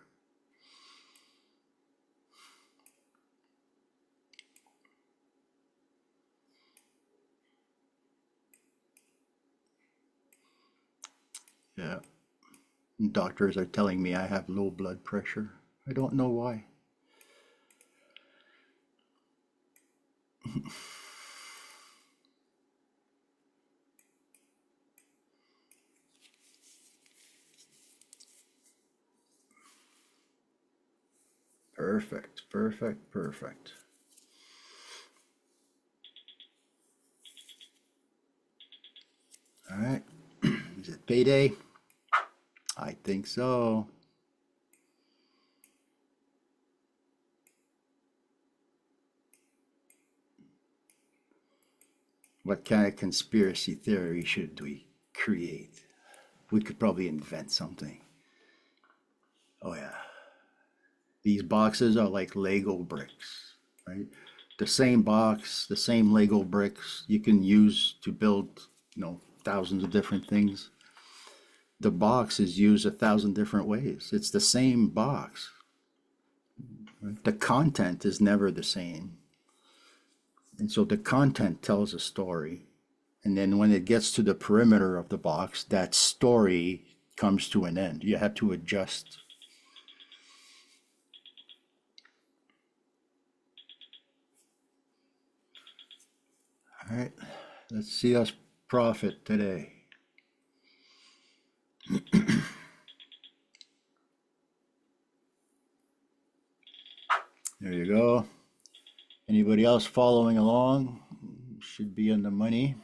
Yeah. Doctors are telling me I have low blood pressure. I don't know why. Perfect, perfect, perfect. All right. Is it payday? I think so. What kind of conspiracy theory should we create? We could probably invent something. Oh, yeah. These boxes are like Lego bricks, right? The same box, the same Lego bricks you can use to build, thousands of different things. The box is used 1,000 different ways. It's the same box. Right? The content is never the same. And so the content tells a story. And then when it gets to the perimeter of the box, that story comes to an end. You have to adjust. All right, let's see us profit today. There you go. Anybody else following along? Should be in the money.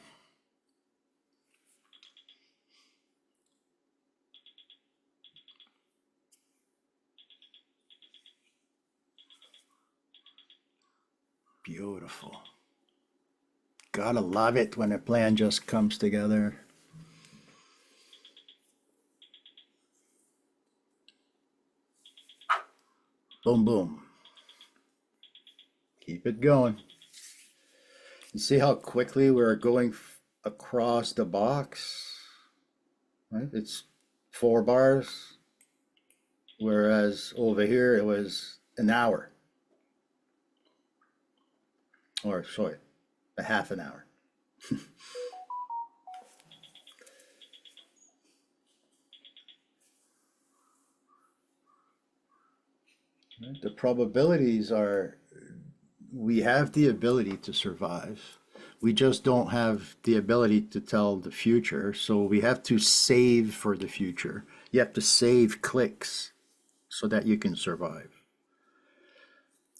Beautiful. Gotta love it when a plan just comes together. Boom, boom. Keep it going. You see how quickly we're going across the box, right? It's 4 bars, whereas over here it was an hour. Or, sorry, a half an hour. Right? The probabilities are, we have the ability to survive. We just don't have the ability to tell the future. So we have to save for the future. You have to save clicks so that you can survive.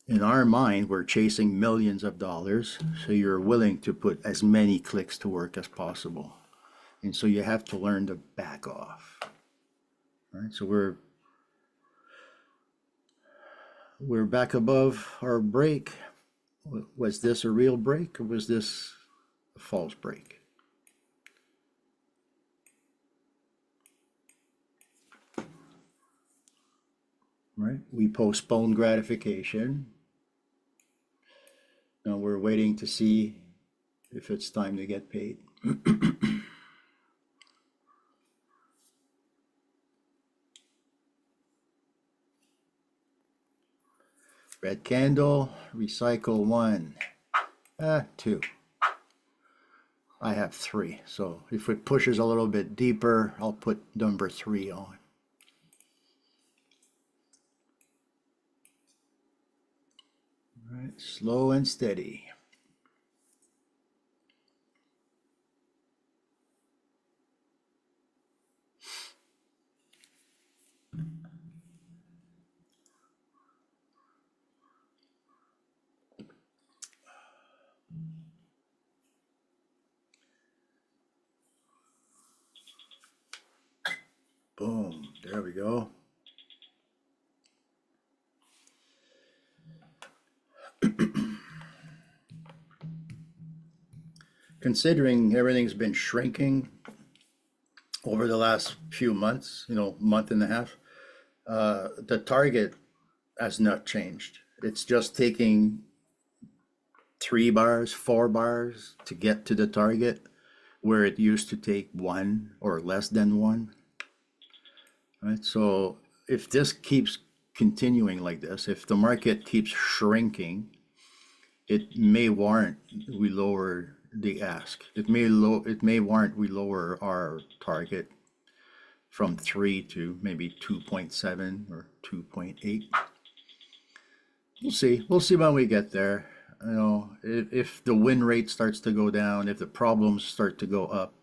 In our mind, we're chasing millions of dollars. So you're willing to put as many clicks to work as possible. And so you have to learn to back off. All right, so we're back above our break. Was this a real break or was this a false break? Right? We postpone gratification. Now we're waiting to see if it's time to get paid. Red candle, recycle 1, 2. I have 3, so if it pushes a little bit deeper, I'll put number 3 on. All right, slow and steady. Boom, there we go. Considering everything's been shrinking over the last few months, month and a half, the target has not changed. It's just taking 3 bars, 4 bars to get to the target, where it used to take 1 or less than 1. Right? So if this keeps continuing like this, if the market keeps shrinking, it may warrant we lower the ask. It may warrant we lower our target from 3 to maybe 2.7 or 2.8. We'll see. We'll see when we get there. If the win rate starts to go down, if the problems start to go up,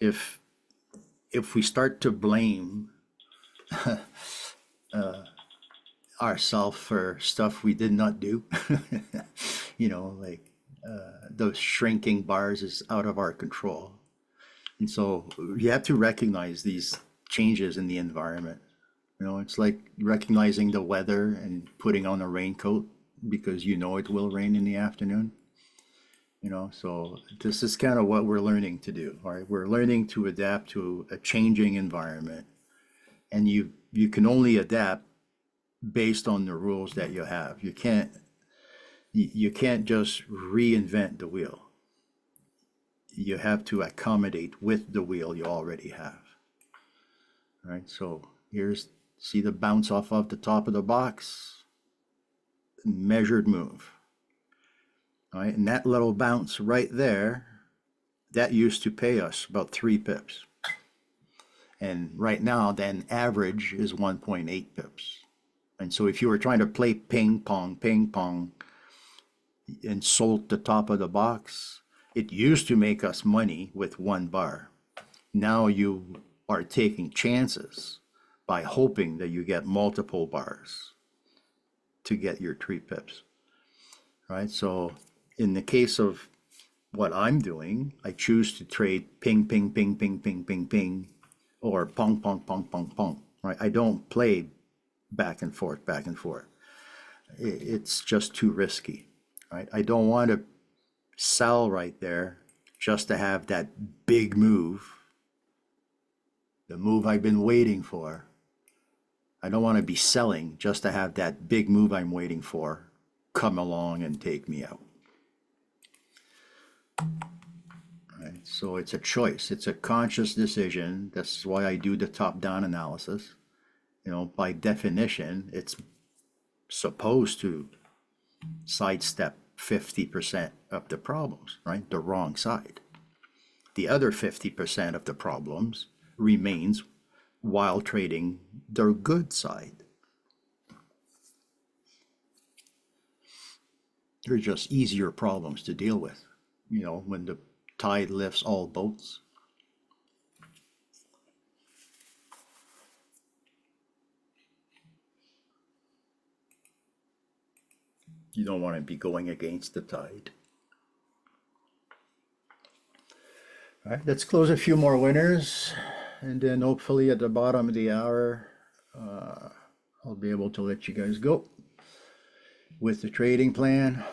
if we start to blame ourselves for stuff we did not do, like those shrinking bars is out of our control. And so you have to recognize these changes in the environment. It's like recognizing the weather and putting on a raincoat because it will rain in the afternoon. So this is kind of what we're learning to do. All right, we're learning to adapt to a changing environment, and you can only adapt based on the rules that you have. You can't just reinvent the wheel. You have to accommodate with the wheel you already have. All right, so see the bounce off of the top of the box, measured move. All right, and that little bounce right there, that used to pay us about 3 pips. And right now, then average is 1.8 pips. And so if you were trying to play ping pong, and sold the top of the box, it used to make us money with 1 bar. Now you are taking chances by hoping that you get multiple bars to get your 3 pips. Right? So in the case of what I'm doing, I choose to trade ping, ping, ping, ping, ping, ping, ping, or pong, pong, pong, pong, pong. Right? I don't play back and forth, back and forth. It's just too risky. Right? I don't want to sell right there just to have that big move, the move I've been waiting for. I don't want to be selling just to have that big move I'm waiting for come along and take me out. Right? So it's a choice. It's a conscious decision. That's why I do the top-down analysis. By definition, it's supposed to sidestep 50% of the problems, right? The wrong side. The other 50% of the problems remains while trading the good side. They're just easier problems to deal with, when the tide lifts all boats. You don't want to be going against the tide. All right, let's close a few more winners, and then hopefully at the bottom of the hour, I'll be able to let you guys go with the trading plan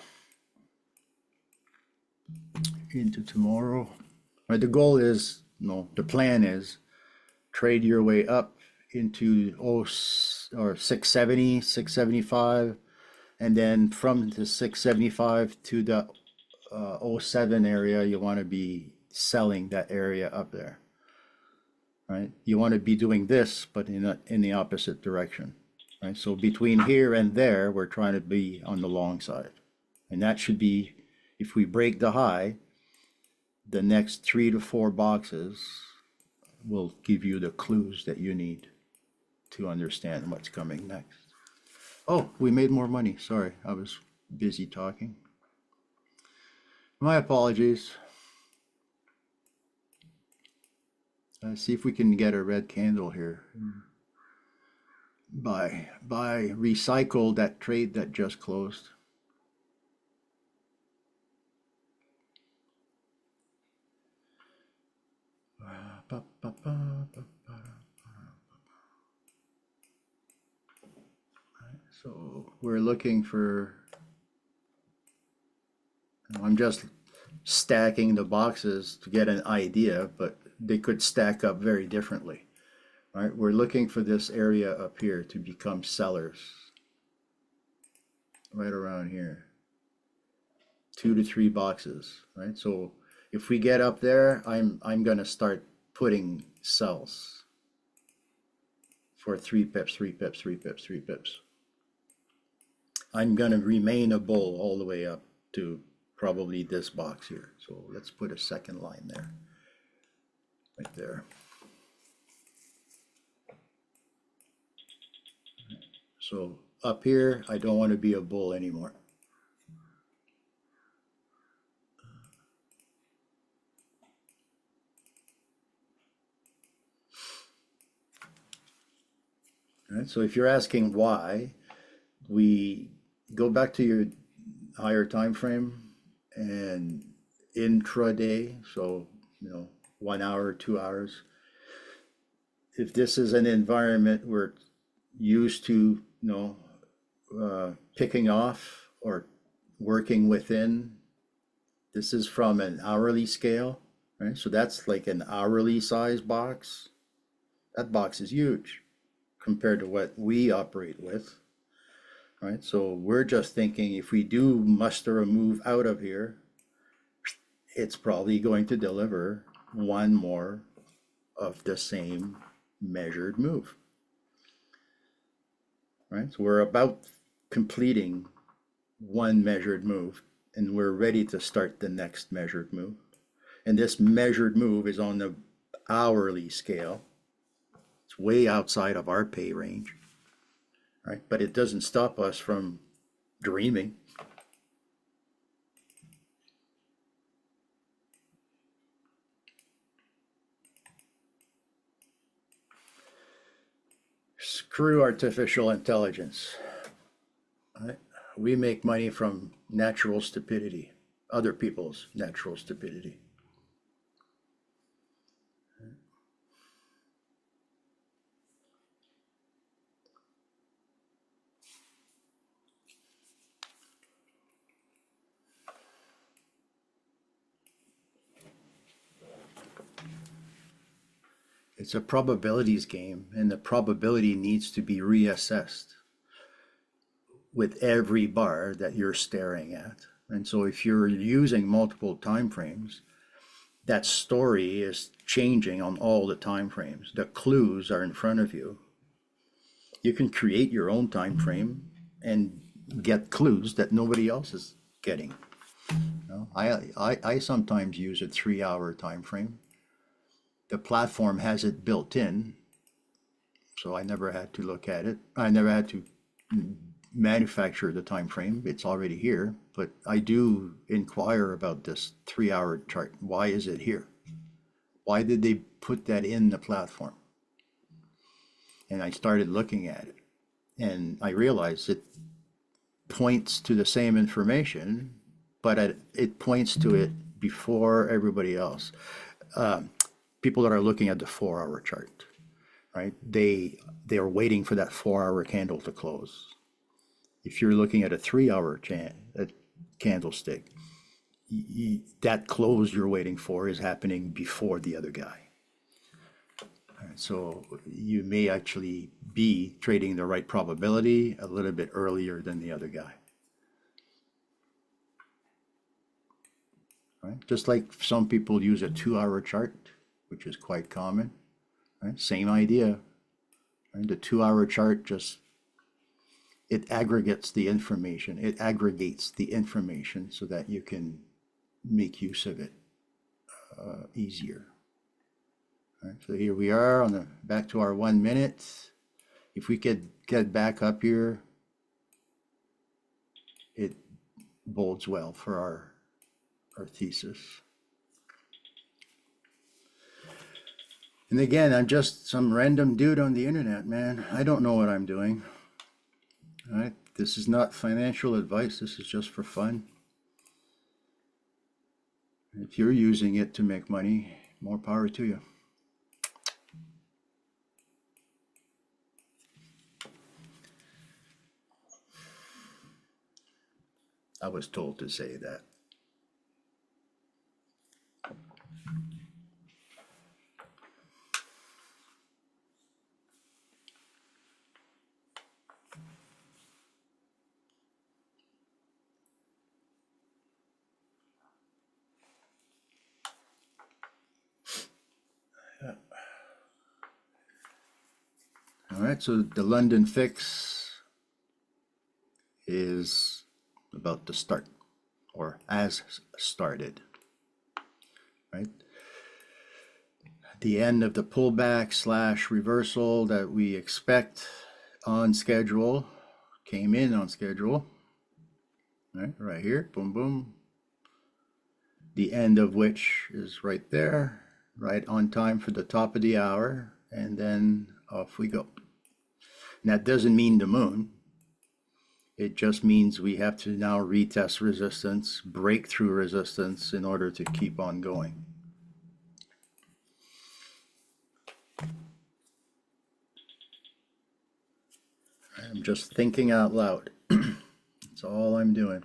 into tomorrow. All right, the goal is, the plan is trade your way up into 670, 675, And then from the 675 to the '07 area, you want to be selling that area up there, right? You want to be doing this, but in the opposite direction, right? So between here and there, we're trying to be on the long side. And that should be, if we break the high, the next 3 to 4 boxes will give you the clues that you need to understand what's coming next. Oh, we made more money. Sorry, I was busy talking. My apologies. Let's see if we can get a red candle here. Buy recycle that trade that just closed. So we're looking for, I'm just stacking the boxes to get an idea, but they could stack up very differently. Right? We're looking for this area up here to become sellers. Right around here. 2 to 3 boxes, right? So if we get up there, I'm gonna start putting sells for 3 pips, 3 pips, 3 pips, 3 pips. I'm gonna remain a bull all the way up to probably this box here. So let's put a second line there, right there. So up here, I don't want to be a bull anymore. All right, so if you're asking why, we go back to your higher time frame and intraday, so 1 hour, 2 hours. If this is an environment we're used to, picking off or working within, this is from an hourly scale, right? So that's like an hourly size box. That box is huge compared to what we operate with, right? So we're just thinking if we do muster a move out of here, it's probably going to deliver one more of the same measured move, right? So we're about completing one measured move and we're ready to start the next measured move. And this measured move is on the hourly scale. It's way outside of our pay range, right? But it doesn't stop us from dreaming. Screw artificial intelligence. Right? We make money from natural stupidity, other people's natural stupidity. It's a probabilities game, and the probability needs to be reassessed with every bar that you're staring at. And so if you're using multiple time frames, that story is changing on all the time frames. The clues are in front of you. You can create your own time frame and get clues that nobody else is getting. I sometimes use a 3-hour time frame. The platform has it built in, so I never had to look at it. I never had to manufacture the time frame. It's already here, but I do inquire about this 3-hour chart. Why is it here? Why did they put that in the platform? And I started looking at it, and I realized it points to the same information, but it points to it before everybody else. People that are looking at the 4-hour chart, right? They are waiting for that 4-hour candle to close. If you're looking at a 3-hour candlestick, that close you're waiting for is happening before the other guy. So you may actually be trading the right probability a little bit earlier than the other guy. right? Just like some people use a 2-hour chart, which is quite common, right? Same idea, right? The 2-hour chart just, it aggregates the information. It aggregates the information so that you can make use of it easier. Right, so here we are on the back to our 1 minute. If we could get back up here, it bodes well for our thesis. And again, I'm just some random dude on the internet, man. I don't know what I'm doing. All right, this is not financial advice. This is just for fun. If you're using it to make money, more power to you. I was told to say that. All right, so the London fix is about to start, or has started, right? The end of the pullback / reversal that we expect on schedule came in on schedule, right here, boom, boom. The end of which is right there, right on time for the top of the hour, and then off we go. And that doesn't mean the moon. It just means we have to now retest resistance, break through resistance in order to keep on going. I'm just thinking out loud. That's all I'm doing.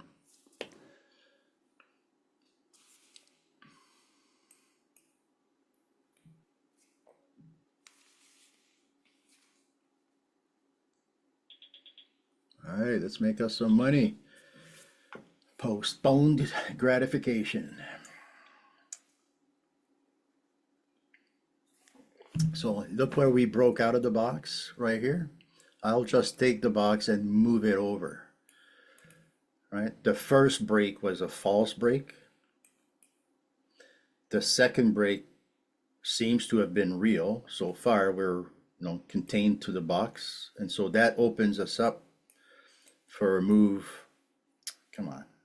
All right, let's make us some money. Postponed gratification. So look where we broke out of the box right here. I'll just take the box and move it over. Right? The first break was a false break. The second break seems to have been real. So far, we're contained to the box. And so that opens us up for a move,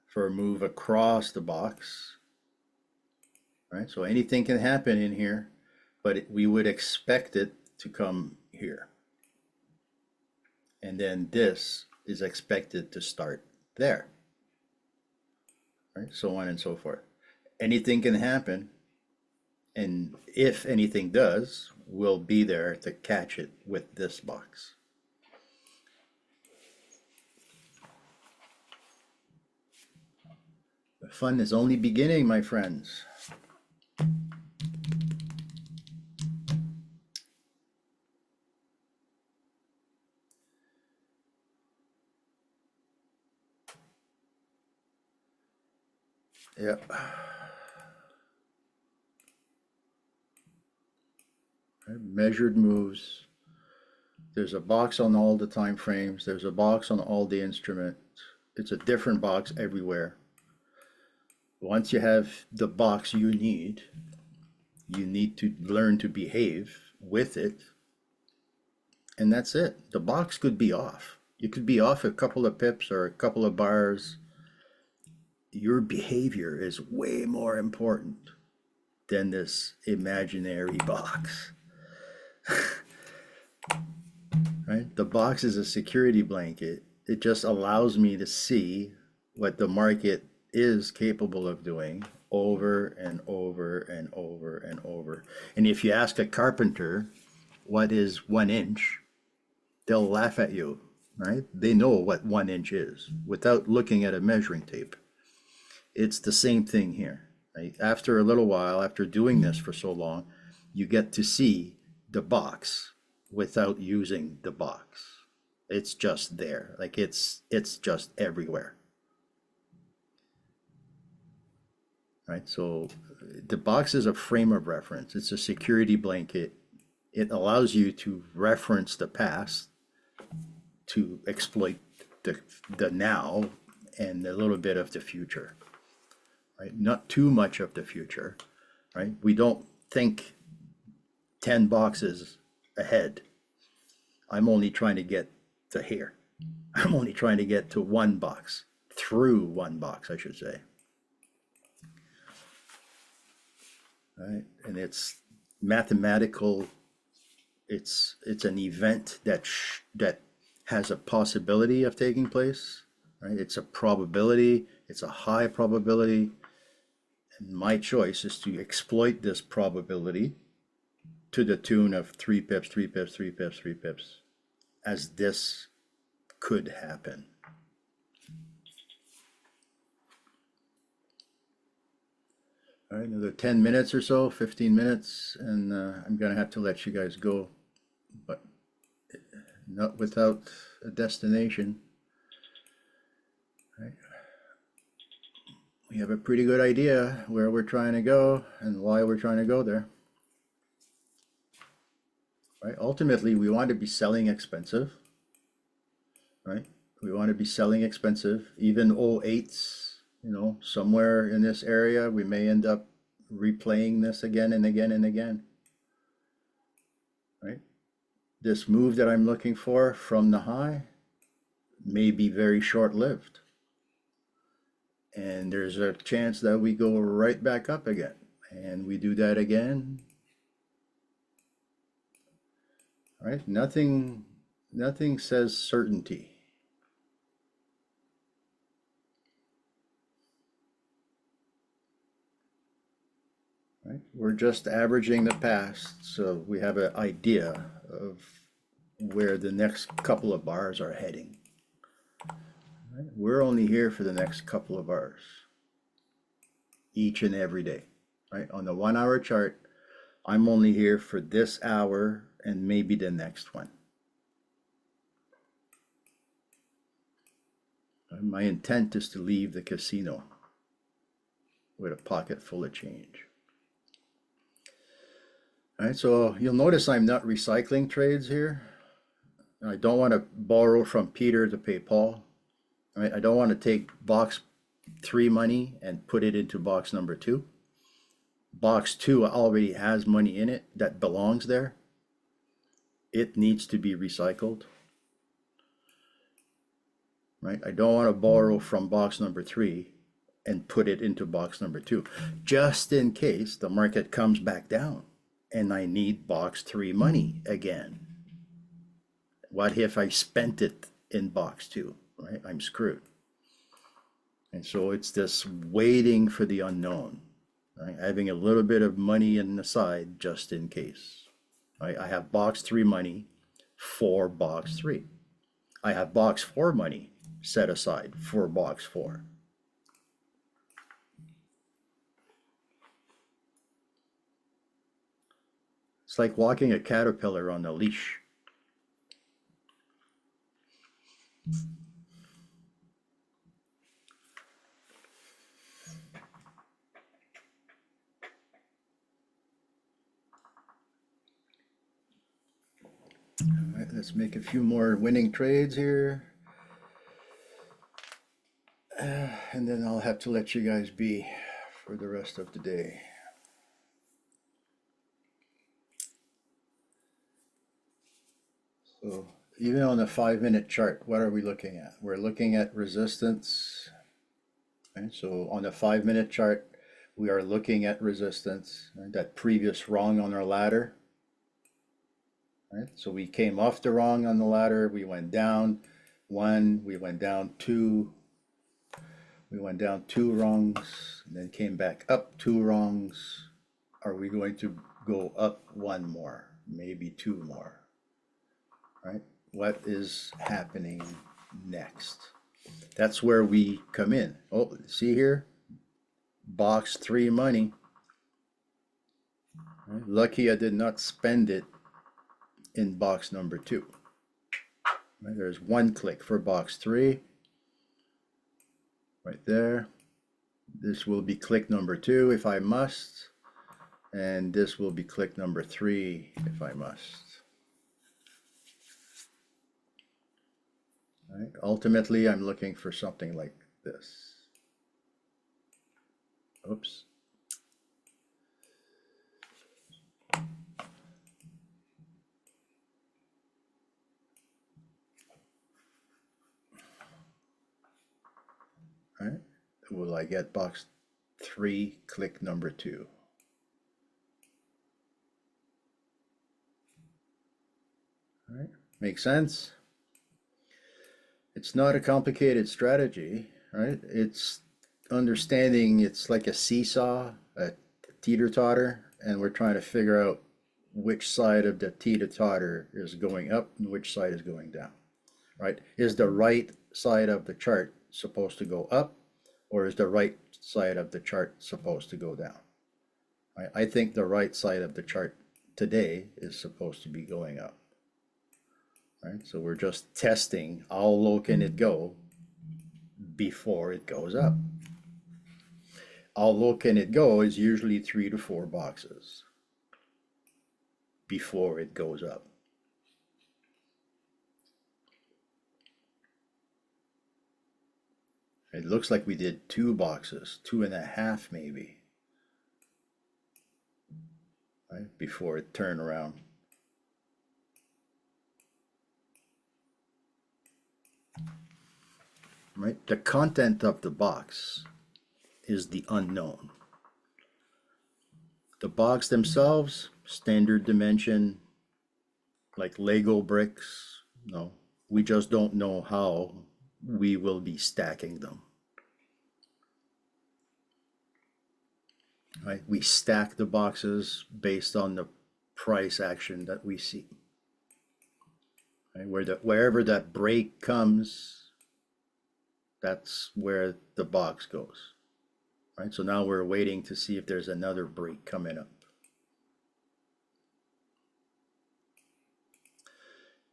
for a move across the box, right? So anything can happen in here, but we would expect it to come here. And then this is expected to start there, right? So on and so forth. Anything can happen, and if anything does, we'll be there to catch it with this box. The fun is only beginning, my friends. Yep. Measured moves. There's a box on all the time frames. There's a box on all the instruments. It's a different box everywhere. Once you have the box you need to learn to behave with it. And that's it. The box could be off. You could be off a couple of pips or a couple of bars. Your behavior is way more important than this imaginary box. Right? The box is a security blanket. It just allows me to see what the market is capable of doing over and over and over and over. And if you ask a carpenter what is 1 inch, they'll laugh at you, right? They know what 1 inch is without looking at a measuring tape. It's the same thing here. Right? After a little while, after doing this for so long, you get to see the box without using the box. It's just there. Like it's just everywhere. right? So the box is a frame of reference. It's a security blanket. It allows you to reference the past to exploit the now and a little bit of the future, right? Not too much of the future, right? We don't think 10 boxes ahead. I'm only trying to get to here. I'm only trying to get to one box, through one box, I should say. Right? And it's mathematical. It's an event that has a possibility of taking place. Right? It's a probability. It's a high probability. And my choice is to exploit this probability to the tune of 3 pips, 3 pips, 3 pips, 3 pips, as this could happen. All right, another 10 minutes or so, 15 minutes, and I'm gonna have to let you guys go, but not without a destination. Right? We have a pretty good idea where we're trying to go and why we're trying to go there. Right? Ultimately, we want to be selling expensive. Right? We want to be selling expensive. Even 08s, you know, somewhere in this area, we may end up replaying this again and again and again. Right? This move that I'm looking for from the high may be very short-lived. And there's a chance that we go right back up again. And we do that again. Right? Nothing says certainty. Right? We're just averaging the past, so we have an idea of where the next couple of bars are heading. Right? We're only here for the next couple of bars, each and every day. Right? On the 1 hour chart, I'm only here for this hour and maybe the next one. My intent is to leave the casino with a pocket full of change. All right, so you'll notice I'm not recycling trades here. I don't want to borrow from Peter to pay Paul. All right, I don't want to take box 3 money and put it into box number 2. Box 2 already has money in it that belongs there. It needs to be recycled. Right? I don't want to borrow from box number 3 and put it into box number 2, just in case the market comes back down and I need box 3 money again. What if I spent it in box 2, right? I'm screwed. And so it's this waiting for the unknown, right? Having a little bit of money in the side just in case. Right? I have box 3 money for box 3. I have box 4 money set aside for box 4. It's like walking a caterpillar on a leash. All right, let's make a few more winning trades here. And then I'll have to let you guys be for the rest of the day. So even on the 5-minute chart, what are we looking at? We're looking at resistance. Right? So on the 5-minute chart, we are looking at resistance, right? That previous rung on our ladder. Right? So we came off the rung on the ladder, we went down 1, we went down 2, we went down 2 rungs, and then came back up 2 rungs. Are we going to go up 1 more, maybe 2 more? Right? What is happening next? That's where we come in. Oh, see here? Box 3 money. Right? Lucky I did not spend it in box number 2. Right? There's 1 click for box 3. Right there. This will be click number 2 if I must, and this will be click number 3 if I must. Right? Ultimately, I'm looking for something like this. Oops. All right. Will I get box 3, click number 2? All right. Make sense? It's not a complicated strategy, right? It's understanding it's like a seesaw, a teeter-totter, and we're trying to figure out which side of the teeter-totter is going up and which side is going down, right? Is the right side of the chart supposed to go up, or is the right side of the chart supposed to go down? I think the right side of the chart today is supposed to be going up. Right? So we're just testing how low can it go before it goes up. How low can it go is usually 3 to 4 boxes before it goes up. It looks like we did 2 boxes, 2.5 maybe, right? Before it turned around. Right? The content of the box is the unknown. The box themselves, standard dimension, like Lego bricks. No, we just don't know how we will be stacking them. Right? We stack the boxes based on the price action that we see. Right? Wherever that break comes, that's where the box goes. Right? So now we're waiting to see if there's another break coming up.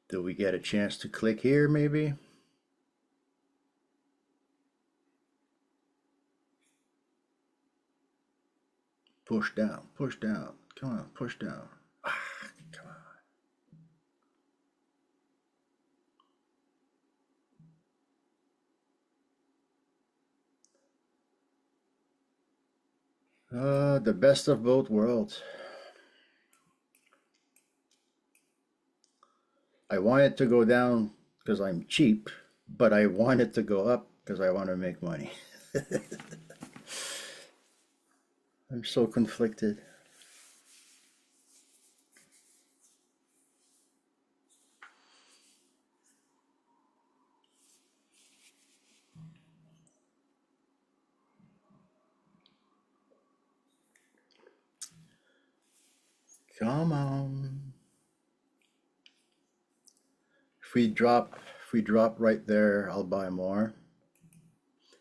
Do we get a chance to click here maybe? Push down, push down. Come on, push down. Ah, come on. The best of both worlds. I want it to go down because I'm cheap, but I want it to go up because I want to make money. I'm so conflicted. Come on. If we drop right there, I'll buy more.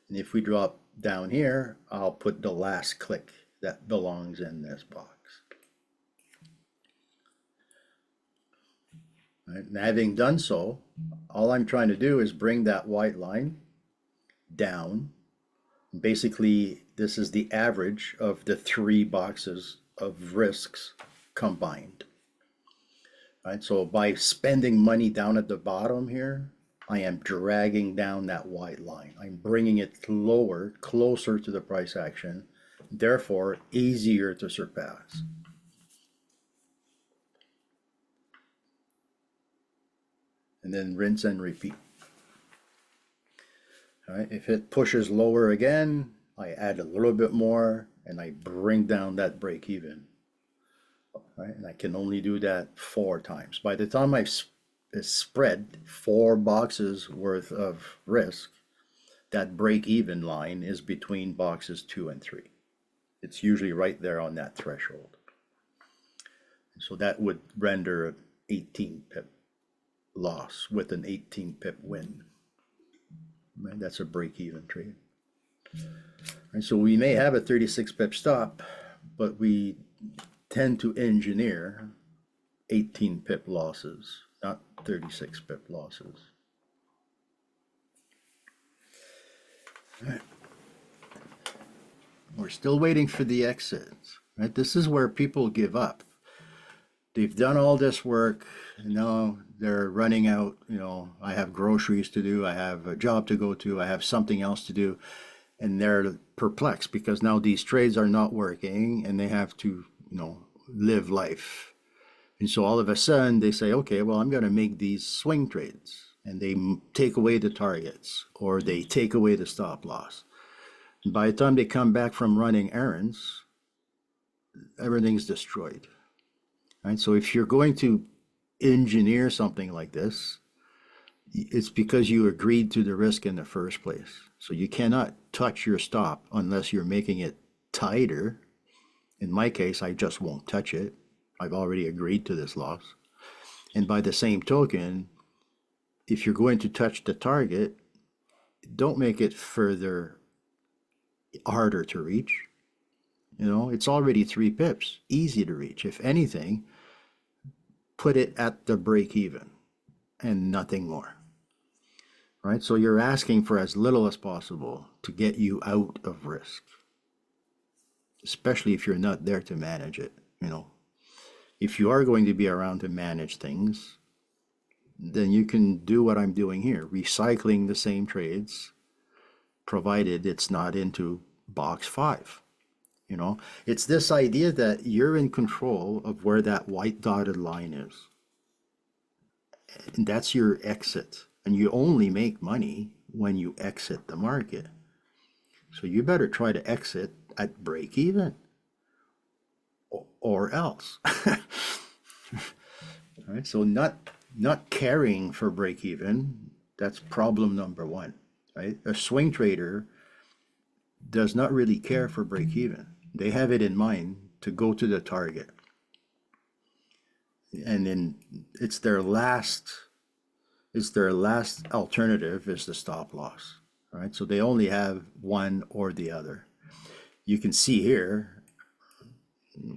And if we drop down here, I'll put the last click that belongs in this box. Right? And having done so, all I'm trying to do is bring that white line down. Basically, this is the average of the 3 boxes of risks combined. Right? So by spending money down at the bottom here, I am dragging down that white line. I'm bringing it lower, closer to the price action, therefore easier to surpass. And then rinse and repeat. All right, if it pushes lower again, I add a little bit more and I bring down that break even. Right? And I can only do that 4 times. By the time I've spread 4 boxes worth of risk, that break even line is between boxes 2 and 3. It's usually right there on that threshold. So that would render an 18 pip loss with an 18 pip win. Right? That's a break even trade. Right? So we may have a 36 pip stop, but we tend to engineer 18 pip losses, not 36 pip losses. All right. We're still waiting for the exits, right? This is where people give up. They've done all this work, and now they're running out. I have groceries to do, I have a job to go to, I have something else to do, and they're perplexed because now these trades are not working and they have to, live life. And so all of a sudden they say, okay, well, I'm going to make these swing trades, and they take away the targets or they take away the stop loss. And by the time they come back from running errands, everything's destroyed. Right? So if you're going to engineer something like this, it's because you agreed to the risk in the first place. So you cannot touch your stop unless you're making it tighter. In my case, I just won't touch it. I've already agreed to this loss. And by the same token, if you're going to touch the target, don't make it further harder to reach. It's already 3 pips, easy to reach. If anything, put it at the break even and nothing more. Right? So you're asking for as little as possible to get you out of risk, especially if you're not there to manage it. If you are going to be around to manage things, then you can do what I'm doing here, recycling the same trades, provided it's not into box 5. It's this idea that you're in control of where that white dotted line is. And that's your exit. And you only make money when you exit the market. So you better try to exit at break even or else. All right, so not caring for break even, that's problem number 1, right? A swing trader does not really care for break even. They have it in mind to go to the target. And then it's their last alternative is the stop loss. Right? So they only have one or the other. You can see here,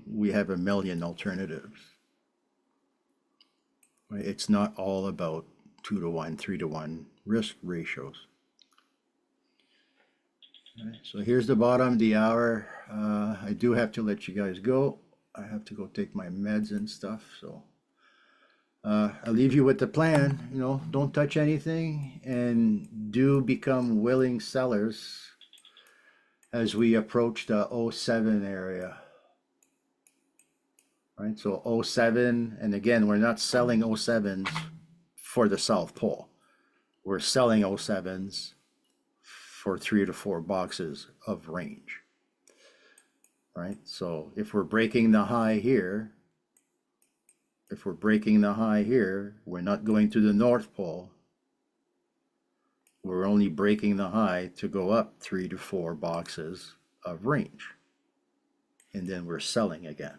we have a million alternatives. Right? It's not all about 2 to 1, 3 to 1 risk ratios. Right, so here's the bottom of the hour. I do have to let you guys go. I have to go take my meds and stuff. So I'll leave you with the plan. Don't touch anything and do become willing sellers as we approach the 07 area. Right, so 07, and again, we're not selling 07s for the South Pole. We're selling 07s for 3 to 4 boxes of range, right? So if we're breaking the high here, we're not going to the North Pole. We're only breaking the high to go up 3 to 4 boxes of range. And then we're selling again.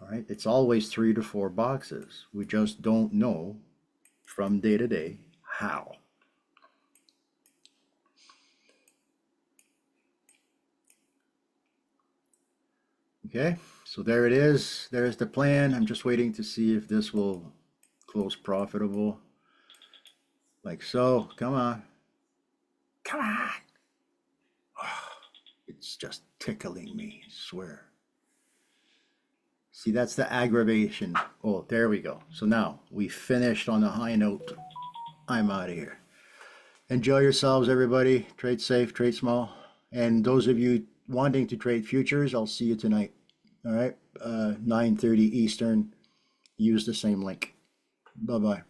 All right, it's always 3 to 4 boxes. We just don't know from day to day how. Okay, so there it is. There's the plan. I'm just waiting to see if this will close profitable. Like so. Come on. Come on. Oh, it's just tickling me, I swear. See, that's the aggravation. Oh, there we go. So now we finished on a high note. I'm out of here. Enjoy yourselves, everybody. Trade safe, trade small. And those of you wanting to trade futures, I'll see you tonight. All right, 9:30 Eastern. Use the same link. Bye-bye.